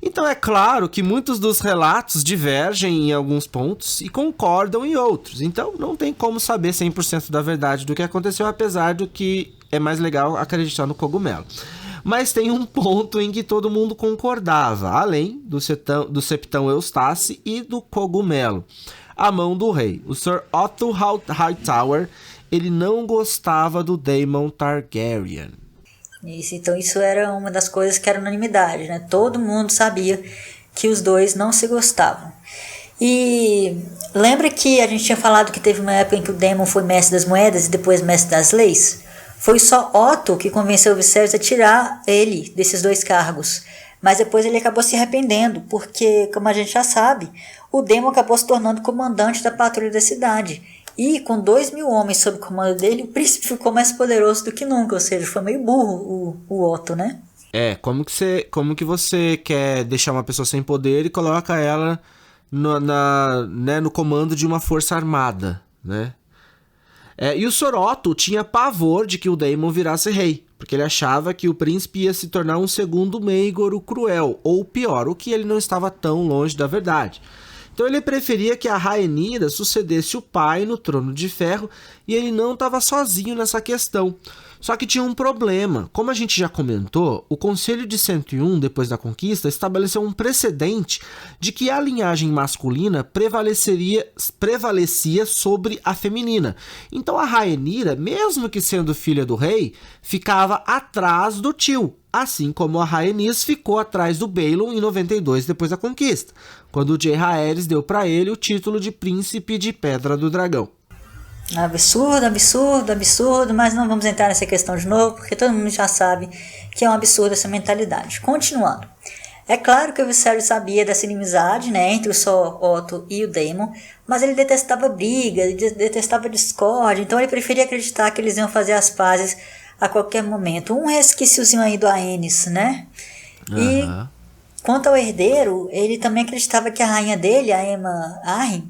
S2: Então é claro que muitos dos relatos divergem em alguns pontos e concordam em outros. Então não tem como saber 100% da verdade do que aconteceu, apesar do que é mais legal acreditar no Cogumelo. Mas tem um ponto em que todo mundo concordava, além do Septão Eustace e do Cogumelo. A mão do rei. O Sir Otto Hightower, ele não gostava do Daemon Targaryen.
S1: Então isso era uma das coisas que era unanimidade, né? Todo mundo sabia que os dois não se gostavam. E lembra que a gente tinha falado que teve uma época em que o Daemon foi mestre das moedas e depois mestre das leis? Foi só Otto que convenceu o Viserys a tirar ele desses dois cargos. Mas depois ele acabou se arrependendo, porque, como a gente já sabe, o Daemon acabou se tornando comandante da patrulha da cidade. E com 2.000 homens sob comando dele, o príncipe ficou mais poderoso do que nunca. Ou seja, foi meio burro o Otto, né?
S2: Como que você quer deixar uma pessoa sem poder e coloca ela no comando de uma força armada, né? E o Sir Otto tinha pavor de que o Daemon virasse rei, porque ele achava que o príncipe ia se tornar um segundo Maegor o Cruel, ou pior, o que ele não estava tão longe da verdade. Então ele preferia que a Rhaenyra sucedesse o pai no Trono de Ferro e ele não estava sozinho nessa questão. Só que tinha um problema. Como a gente já comentou, o Conselho de 101, depois da conquista, estabeleceu um precedente de que a linhagem masculina prevalecia sobre a feminina. Então a Rhaenyra, mesmo que sendo filha do rei, ficava atrás do tio, assim como a Rhaenys ficou atrás do Baelon em 92 depois da conquista, quando o Jaehaerys deu para ele o título de Príncipe de Pedra do Dragão.
S1: Absurdo, absurdo, absurdo, mas não vamos entrar nessa questão de novo, porque todo mundo já sabe que é um absurdo essa mentalidade. Continuando. É claro que o Viserys sabia dessa inimizade, né, entre o Sir Otto e o Daemon, mas ele detestava briga, ele detestava discórdia, então ele preferia acreditar que eles iam fazer as pazes a qualquer momento. Um resquíciozinho aí do Aenys, né? E quanto ao herdeiro, ele também acreditava que a rainha dele, a Aemma Arryn,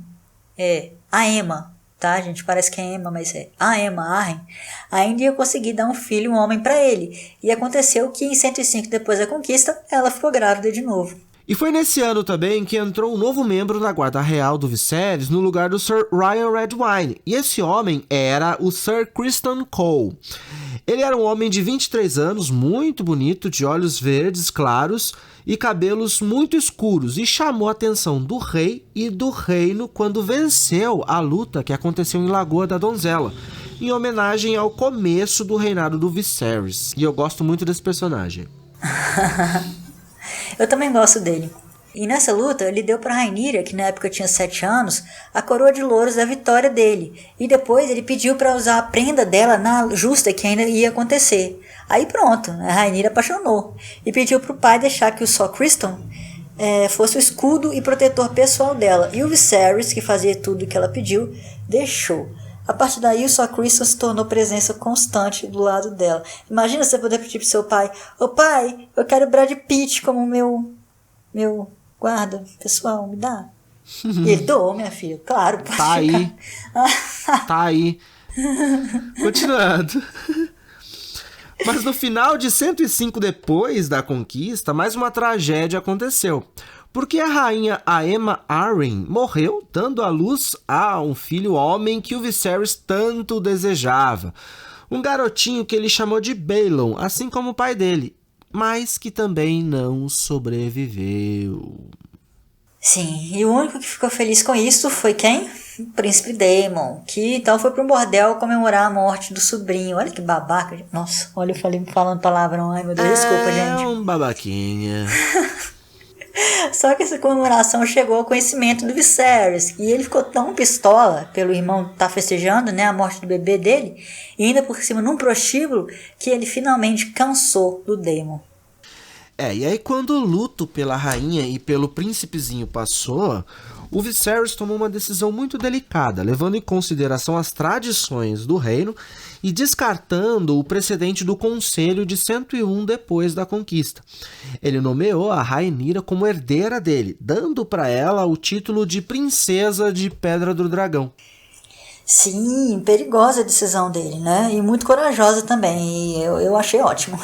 S1: tá, gente? Parece que é Emma, mas é a Aemma Arryn, ainda ia conseguir dar um filho, um homem para ele. E aconteceu que em 105, depois da conquista, ela ficou grávida de novo.
S2: E foi nesse ano também que entrou um novo membro na Guarda Real do Viserys no lugar do Sir Ryan Redwyne. E esse homem era o Sir Criston Cole. Ele era um homem de 23 anos, muito bonito, de olhos verdes claros e cabelos muito escuros, e chamou a atenção do rei e do reino quando venceu a luta que aconteceu em Lagoa da Donzela, em homenagem ao começo do reinado do Viserys. E eu gosto muito desse personagem.
S1: Eu também gosto dele. E nessa luta, ele deu para Rhaenyra, que na época tinha 7 anos, a coroa de louros da vitória dele. E depois ele pediu para usar a prenda dela na justa que ainda ia acontecer. Aí pronto, a Rhaenyra apaixonou. E pediu para o pai deixar que o Sir Criston fosse o escudo e protetor pessoal dela. E o Viserys, que fazia tudo o que ela pediu, deixou. A partir daí, o Sir Criston se tornou presença constante do lado dela. Imagina você poder pedir pro seu pai: ô pai, eu quero Brad Pitt como meu guarda pessoal, me dá? E ele doou, minha filha, claro. Pode
S2: Tá
S1: ficar.
S2: aí. Tá aí. Continuando. Mas no final de 105 depois da conquista, mais uma tragédia aconteceu. Porque a rainha Aemma Arryn morreu, dando à luz a um filho homem que o Viserys tanto desejava. Um garotinho que ele chamou de Baelon, assim como o pai dele, mas que também não sobreviveu.
S1: Sim, e o único que ficou feliz com isso foi quem? O príncipe Daemon, que então foi para um bordel comemorar a morte do sobrinho. Olha que babaca. Nossa, olha eu falando palavrão. Ai, meu Deus, desculpa, gente.
S2: É um babaquinha.
S1: Só que essa comemoração chegou ao conhecimento do Viserys, e ele ficou tão pistola pelo irmão estar festejando, né, a morte do bebê dele, e ainda por cima num prostíbulo, que ele finalmente cansou do Daemon.
S2: E aí quando o luto pela rainha e pelo príncipezinho passou, o Viserys tomou uma decisão muito delicada, levando em consideração as tradições do reino e descartando o precedente do Conselho de 101 depois da conquista. Ele nomeou a Rhaenyra como herdeira dele, dando para ela o título de Princesa de Pedra do Dragão.
S1: Sim, perigosa a decisão dele, né? E muito corajosa também, e eu achei ótimo.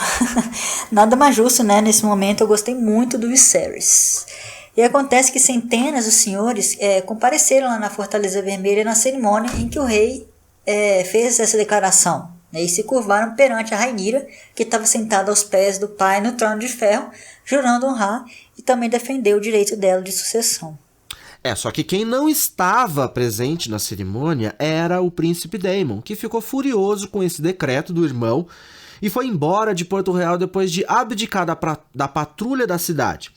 S1: Nada mais justo, né? Nesse momento eu gostei muito do Viserys. E acontece que centenas de senhores compareceram lá na Fortaleza Vermelha na cerimônia em que o rei fez essa declaração, né? E se curvaram perante a Rhaenyra, que estava sentada aos pés do pai no trono de ferro, jurando honrar e também defender o direito dela de sucessão.
S2: Só que quem não estava presente na cerimônia era o príncipe Daemon, que ficou furioso com esse decreto do irmão e foi embora de Porto Real depois de abdicar da patrulha da cidade.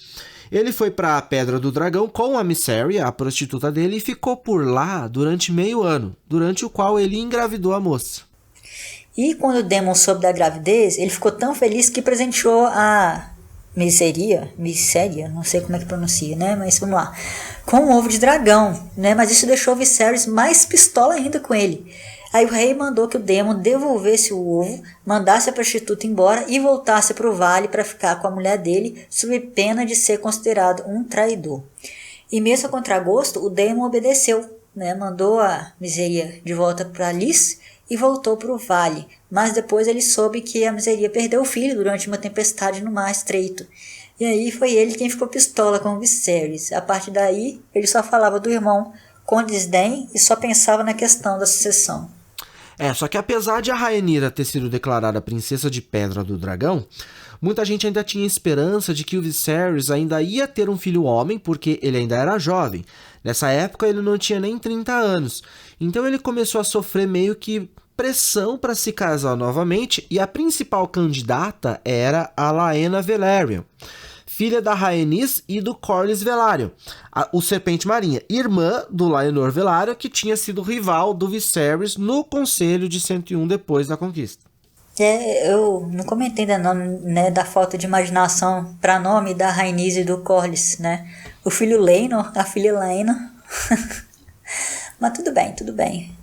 S2: Ele foi para a Pedra do Dragão com a Mysaria, a prostituta dele, e ficou por lá durante meio ano, durante o qual ele engravidou a moça.
S1: E quando o Daemon soube da gravidez, ele ficou tão feliz que presenteou a Mysaria, não sei como é que pronuncia, né? Mas vamos lá. Com um ovo de dragão, né? Mas isso deixou o Viserys mais pistola ainda com ele. Aí o rei mandou que o Daemon devolvesse o ovo, mandasse a prostituta embora e voltasse para o vale para ficar com a mulher dele, sob pena de ser considerado um traidor. E mesmo a contragosto, o Daemon obedeceu, né? Mandou a Mysaria de volta para Lys e voltou para o vale. Mas depois ele soube que a Mysaria perdeu o filho durante uma tempestade no mar estreito. E aí foi ele quem ficou pistola com o Viserys. A partir daí, ele só falava do irmão com desdém e só pensava na questão da sucessão.
S2: Só que apesar de a Rhaenyra ter sido declarada princesa de Pedra do Dragão, muita gente ainda tinha esperança de que o Viserys ainda ia ter um filho homem, porque ele ainda era jovem. Nessa época ele não tinha nem 30 anos, então ele começou a sofrer meio que pressão para se casar novamente, e a principal candidata era a Laena Velaryon, filha da Rhaenys e do Corlys Velaryon, o Serpente Marinha, irmã do Laenor Velaryon, que tinha sido rival do Viserys no Conselho de 101 depois da conquista.
S1: Eu não comentei ainda não, né, da falta de imaginação para nome da Rhaenys e do Corlys, né? O filho Laenor, a filha Laena. Mas tudo bem, tudo bem.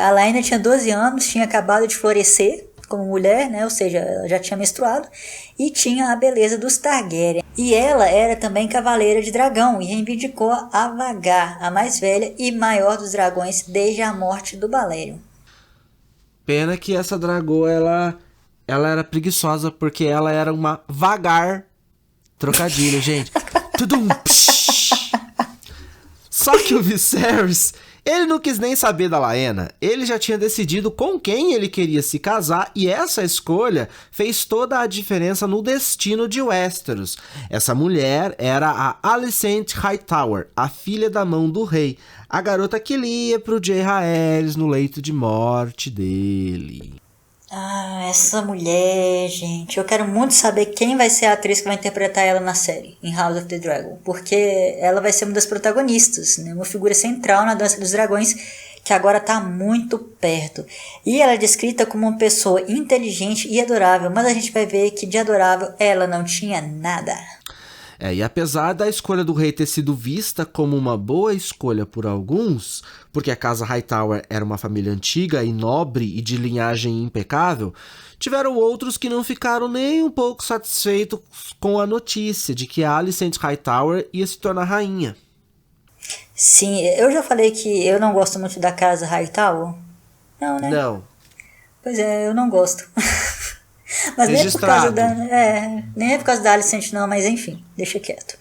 S1: A Laena tinha 12 anos, tinha acabado de florescer como mulher, né? Ou seja, ela já tinha menstruado, e tinha a beleza dos Targaryen. E ela era também cavaleira de dragão e reivindicou a Vhagar, a mais velha e maior dos dragões desde a morte do Balerion.
S2: Pena que essa dragoa, ela era preguiçosa, porque ela era uma Vhagar. Trocadilho, gente. Tudum, psh. Só que o Viserys, ele não quis nem saber da Laena. Ele já tinha decidido com quem ele queria se casar, e essa escolha fez toda a diferença no destino de Westeros. Essa mulher era a Alicent Hightower, a filha da mão do rei, a garota que lia pro Jaehaerys no leito de morte dele.
S1: Essa mulher, gente, eu quero muito saber quem vai ser a atriz que vai interpretar ela na série, em House of the Dragon, porque ela vai ser uma das protagonistas, né? Uma figura central na Dança dos Dragões, que agora está muito perto. E ela é descrita como uma pessoa inteligente e adorável, mas a gente vai ver que de adorável ela não tinha nada.
S2: E apesar da escolha do rei ter sido vista como uma boa escolha por alguns, porque a casa Hightower era uma família antiga e nobre e de linhagem impecável, tiveram outros que não ficaram nem um pouco satisfeitos com a notícia de que a Alicent Hightower ia se tornar rainha.
S1: Sim, eu já falei que eu não gosto muito da casa Hightower. Não, né?
S2: Não.
S1: Pois é, eu não gosto. Mas nem é por causa da, nem é por causa da Alicent não, mas enfim, deixa quieto.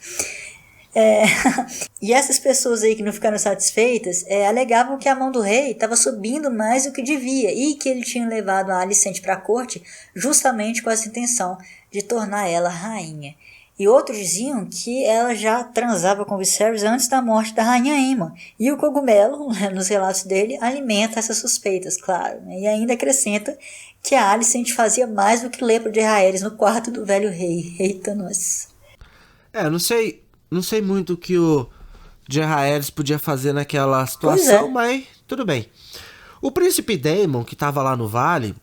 S1: E essas pessoas aí que não ficaram satisfeitas alegavam que a mão do rei estava subindo mais do que devia e que ele tinha levado a Alicent para a corte justamente com essa intenção de tornar ela rainha. E outros diziam que ela já transava com Viserys antes da morte da rainha Aemma. E o cogumelo, nos relatos dele, alimenta essas suspeitas, claro. Né? E ainda acrescenta que a Alicent fazia mais do que ler pro Jaehaerys no quarto do velho rei. Eita, nossa.
S2: Não sei muito o que o Jaehaerys podia fazer naquela situação, mas tudo bem. O príncipe Daemon, que estava lá no vale,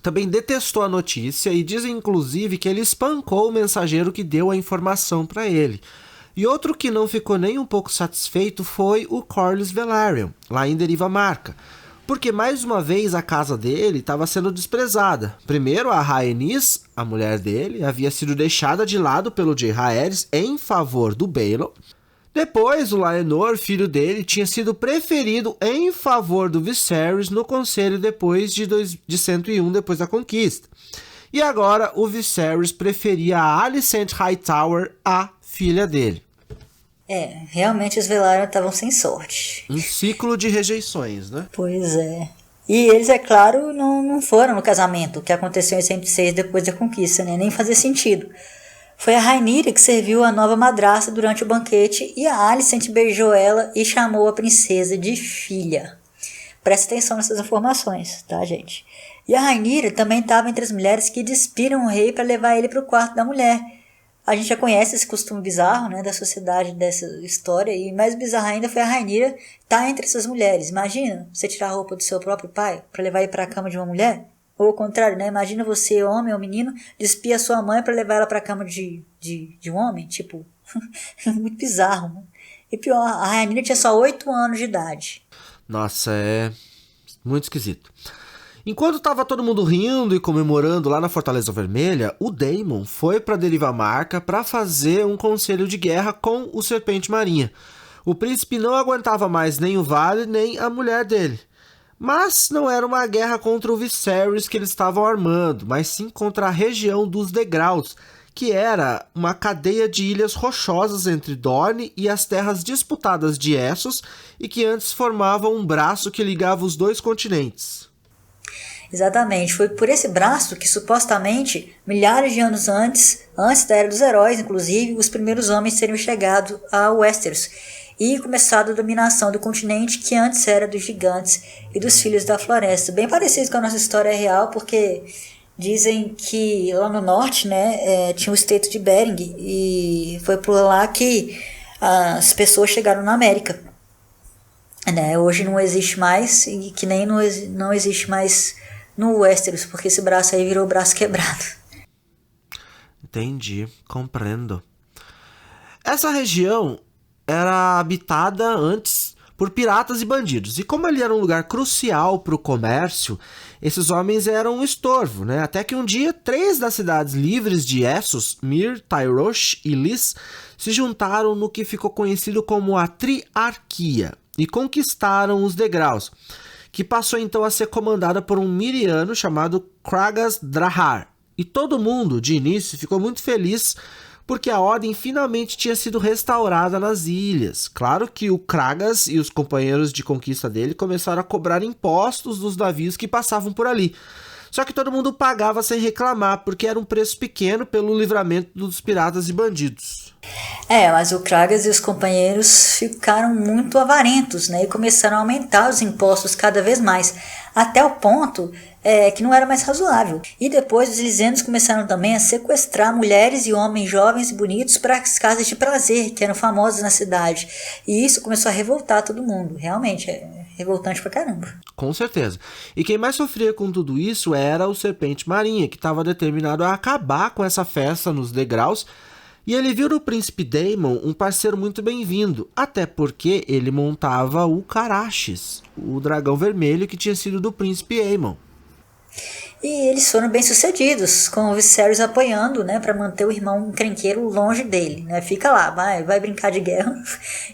S2: também detestou a notícia e diz inclusive que ele espancou o mensageiro que deu a informação para ele. E outro que não ficou nem um pouco satisfeito foi o Corlys Velaryon, lá em Deriva Marca, porque mais uma vez a casa dele estava sendo desprezada. Primeiro, a Rhaenys, a mulher dele, havia sido deixada de lado pelo Jaehaerys em favor do Baelon. Depois, o Laenor, filho dele, tinha sido preferido em favor do Viserys no conselho depois de 101, depois da conquista. E agora, o Viserys preferia a Alicent Hightower, a filha dele.
S1: Realmente os Velaryon estavam sem sorte.
S2: Um ciclo de rejeições, né?
S1: Pois é. E eles, é claro, não foram no casamento, que aconteceu em 106 depois da conquista, né? Nem fazia sentido. Foi a Rhaenyra que serviu a nova madrasta durante o banquete e a Alicent beijou ela e chamou a princesa de filha. Presta atenção nessas informações, tá, gente? E a Rhaenyra também estava entre as mulheres que despiram o rei para levar ele para o quarto da mulher. A gente já conhece esse costume bizarro, né, da sociedade dessa história, e mais bizarro ainda foi a Rhaenyra estar entre essas mulheres. Imagina você tirar a roupa do seu próprio pai para levar ele para a cama de uma mulher? Ou ao contrário, né? Imagina você, homem ou menino, despir a sua mãe para levar ela para a cama de um homem. Tipo, muito bizarro. Né? E pior, a Rhaenyra tinha só 8 anos de idade.
S2: Nossa, é muito esquisito. Enquanto estava todo mundo rindo e comemorando lá na Fortaleza Vermelha, o Daemon foi para Deriva Marca para fazer um conselho de guerra com o Serpente Marinha. O príncipe não aguentava mais nem o vale nem a mulher dele. Mas não era uma guerra contra o Viserys que eles estavam armando, mas sim contra a região dos Degraus, que era uma cadeia de ilhas rochosas entre Dorne e as terras disputadas de Essos e que antes formavam um braço que ligava os dois continentes.
S1: Exatamente, foi por esse braço que supostamente, milhares de anos antes da Era dos Heróis, inclusive, os primeiros homens teriam chegado a Westeros e começado a dominação do continente que antes era dos gigantes e dos Filhos da Floresta. Bem parecido com a nossa história real, porque dizem que lá no norte, né, tinha o estreito de Bering e foi por lá que as pessoas chegaram na América. Né, hoje não existe mais e que nem não existe mais no Westeros, porque esse braço aí virou braço quebrado.
S2: Entendi, compreendo. Essa região era habitada antes por piratas e bandidos, e como ali era um lugar crucial para o comércio, esses homens eram um estorvo, né? Até que um dia, 3 das cidades livres de Essos, Myr, Tyrosh e Lys, se juntaram no que ficou conhecido como a Triarquia, e conquistaram os degraus, que passou então a ser comandada por um miriano chamado Kragas Drahar. E todo mundo, de início, ficou muito feliz porque a ordem finalmente tinha sido restaurada nas ilhas. Claro que o Kragas e os companheiros de conquista dele começaram a cobrar impostos dos navios que passavam por ali. Só que todo mundo pagava sem reclamar, porque era um preço pequeno pelo livramento dos piratas e bandidos.
S1: Mas o Kragas e os companheiros ficaram muito avarentos, né, e começaram a aumentar os impostos cada vez mais, até o ponto que não era mais razoável. E depois os lisenos começaram também a sequestrar mulheres e homens jovens e bonitos para as casas de prazer, que eram famosas na cidade. E isso começou a revoltar todo mundo. Realmente, é revoltante pra caramba.
S2: Com certeza. E quem mais sofria com tudo isso era o Serpente Marinha, que estava determinado a acabar com essa festa nos degraus. E ele viu no príncipe Daemon um parceiro muito bem-vindo, até porque ele montava o Caraxes, o dragão vermelho que tinha sido do príncipe Aemon.
S1: E eles foram bem-sucedidos, com o Viserys apoiando, né, para manter o irmão encrenqueiro longe dele. Né? Fica lá, vai brincar de guerra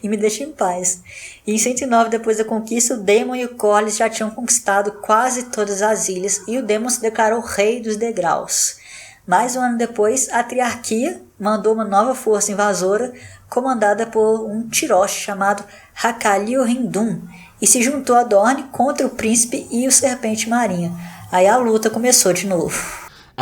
S1: e me deixa em paz. E em 109, depois da conquista, o Daemon e o Corlys já tinham conquistado quase todas as ilhas e o Daemon se declarou rei dos degraus. Mais um ano depois, a Triarquia mandou uma nova força invasora comandada por um Tyrosh chamado Hakaliu Hindun e se juntou a Dorne contra o príncipe e o Serpente Marinha. Aí a luta começou de novo.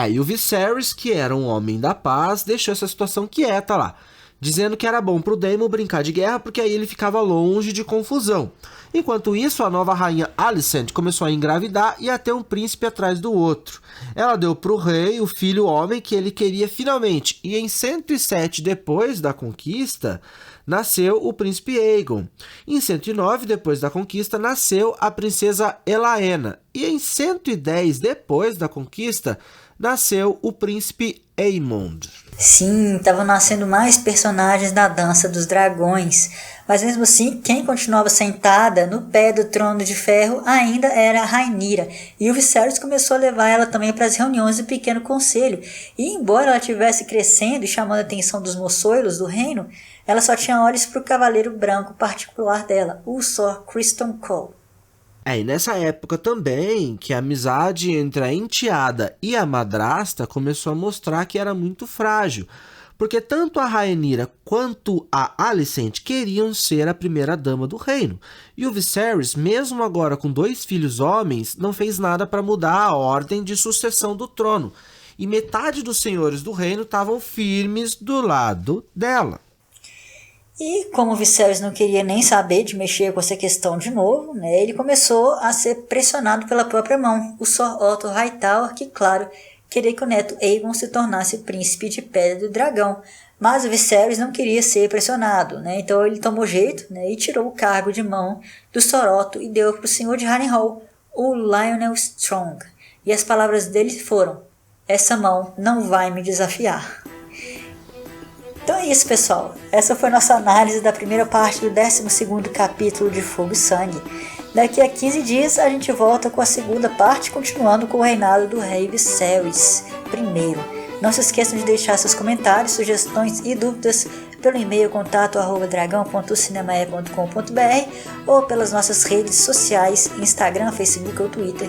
S2: E o Viserys, que era um homem da paz, deixou essa situação quieta lá, dizendo que era bom pro Daemon brincar de guerra porque aí ele ficava longe de confusão. Enquanto isso, a nova rainha Alicent começou a engravidar e a ter um príncipe atrás do outro. Ela deu pro rei o filho homem que ele queria finalmente, e em 107 depois da conquista, nasceu o príncipe Aegon. Em 109 depois da conquista, nasceu a princesa Elaena. E em 110 depois da conquista, nasceu o príncipe Aemond.
S1: Sim, estavam nascendo mais personagens da Dança dos Dragões, mas mesmo assim, quem continuava sentada no pé do trono de ferro ainda era a Rhaenyra, e o Viserys começou a levar ela também para as reuniões do Pequeno Conselho, e embora ela estivesse crescendo e chamando a atenção dos moçoilos do reino, ela só tinha olhos para o cavaleiro branco particular dela, o Sir Criston Cole.
S2: E nessa época também que a amizade entre a enteada e a madrasta começou a mostrar que era muito frágil, porque tanto a Rhaenyra quanto a Alicent queriam ser a primeira dama do reino, e o Viserys, mesmo agora com 2 filhos homens, não fez nada para mudar a ordem de sucessão do trono, e metade dos senhores do reino estavam firmes do lado dela.
S1: E como o Viserys não queria nem saber de mexer com essa questão de novo, né, ele começou a ser pressionado pela própria mão, o Sir Otto Hightower, que, claro, queria que o neto Aegon se tornasse príncipe de Pedra do Dragão. Mas o Viserys não queria ser pressionado, né, então ele tomou jeito, né, e tirou o cargo de mão do Sir Otto e deu para o senhor de Harrenhal, o Lionel Strong. E as palavras dele foram: "Essa mão não vai me desafiar." Então é isso, pessoal. Essa foi nossa análise da primeira parte do 12º capítulo de Fogo e Sangue. Daqui a 15 dias a gente volta com a segunda parte, continuando com o reinado do rei Viserys I. Não se esqueçam de deixar seus comentários, sugestões e dúvidas pelo e-mail contato@dragão.cinemae.com.br ou pelas nossas redes sociais, Instagram, Facebook ou Twitter.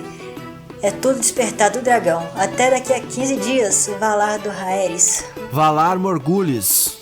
S1: É tudo despertar do dragão. Até daqui a 15 dias, o Valar do Rhaeris.
S2: Valar Morghulis.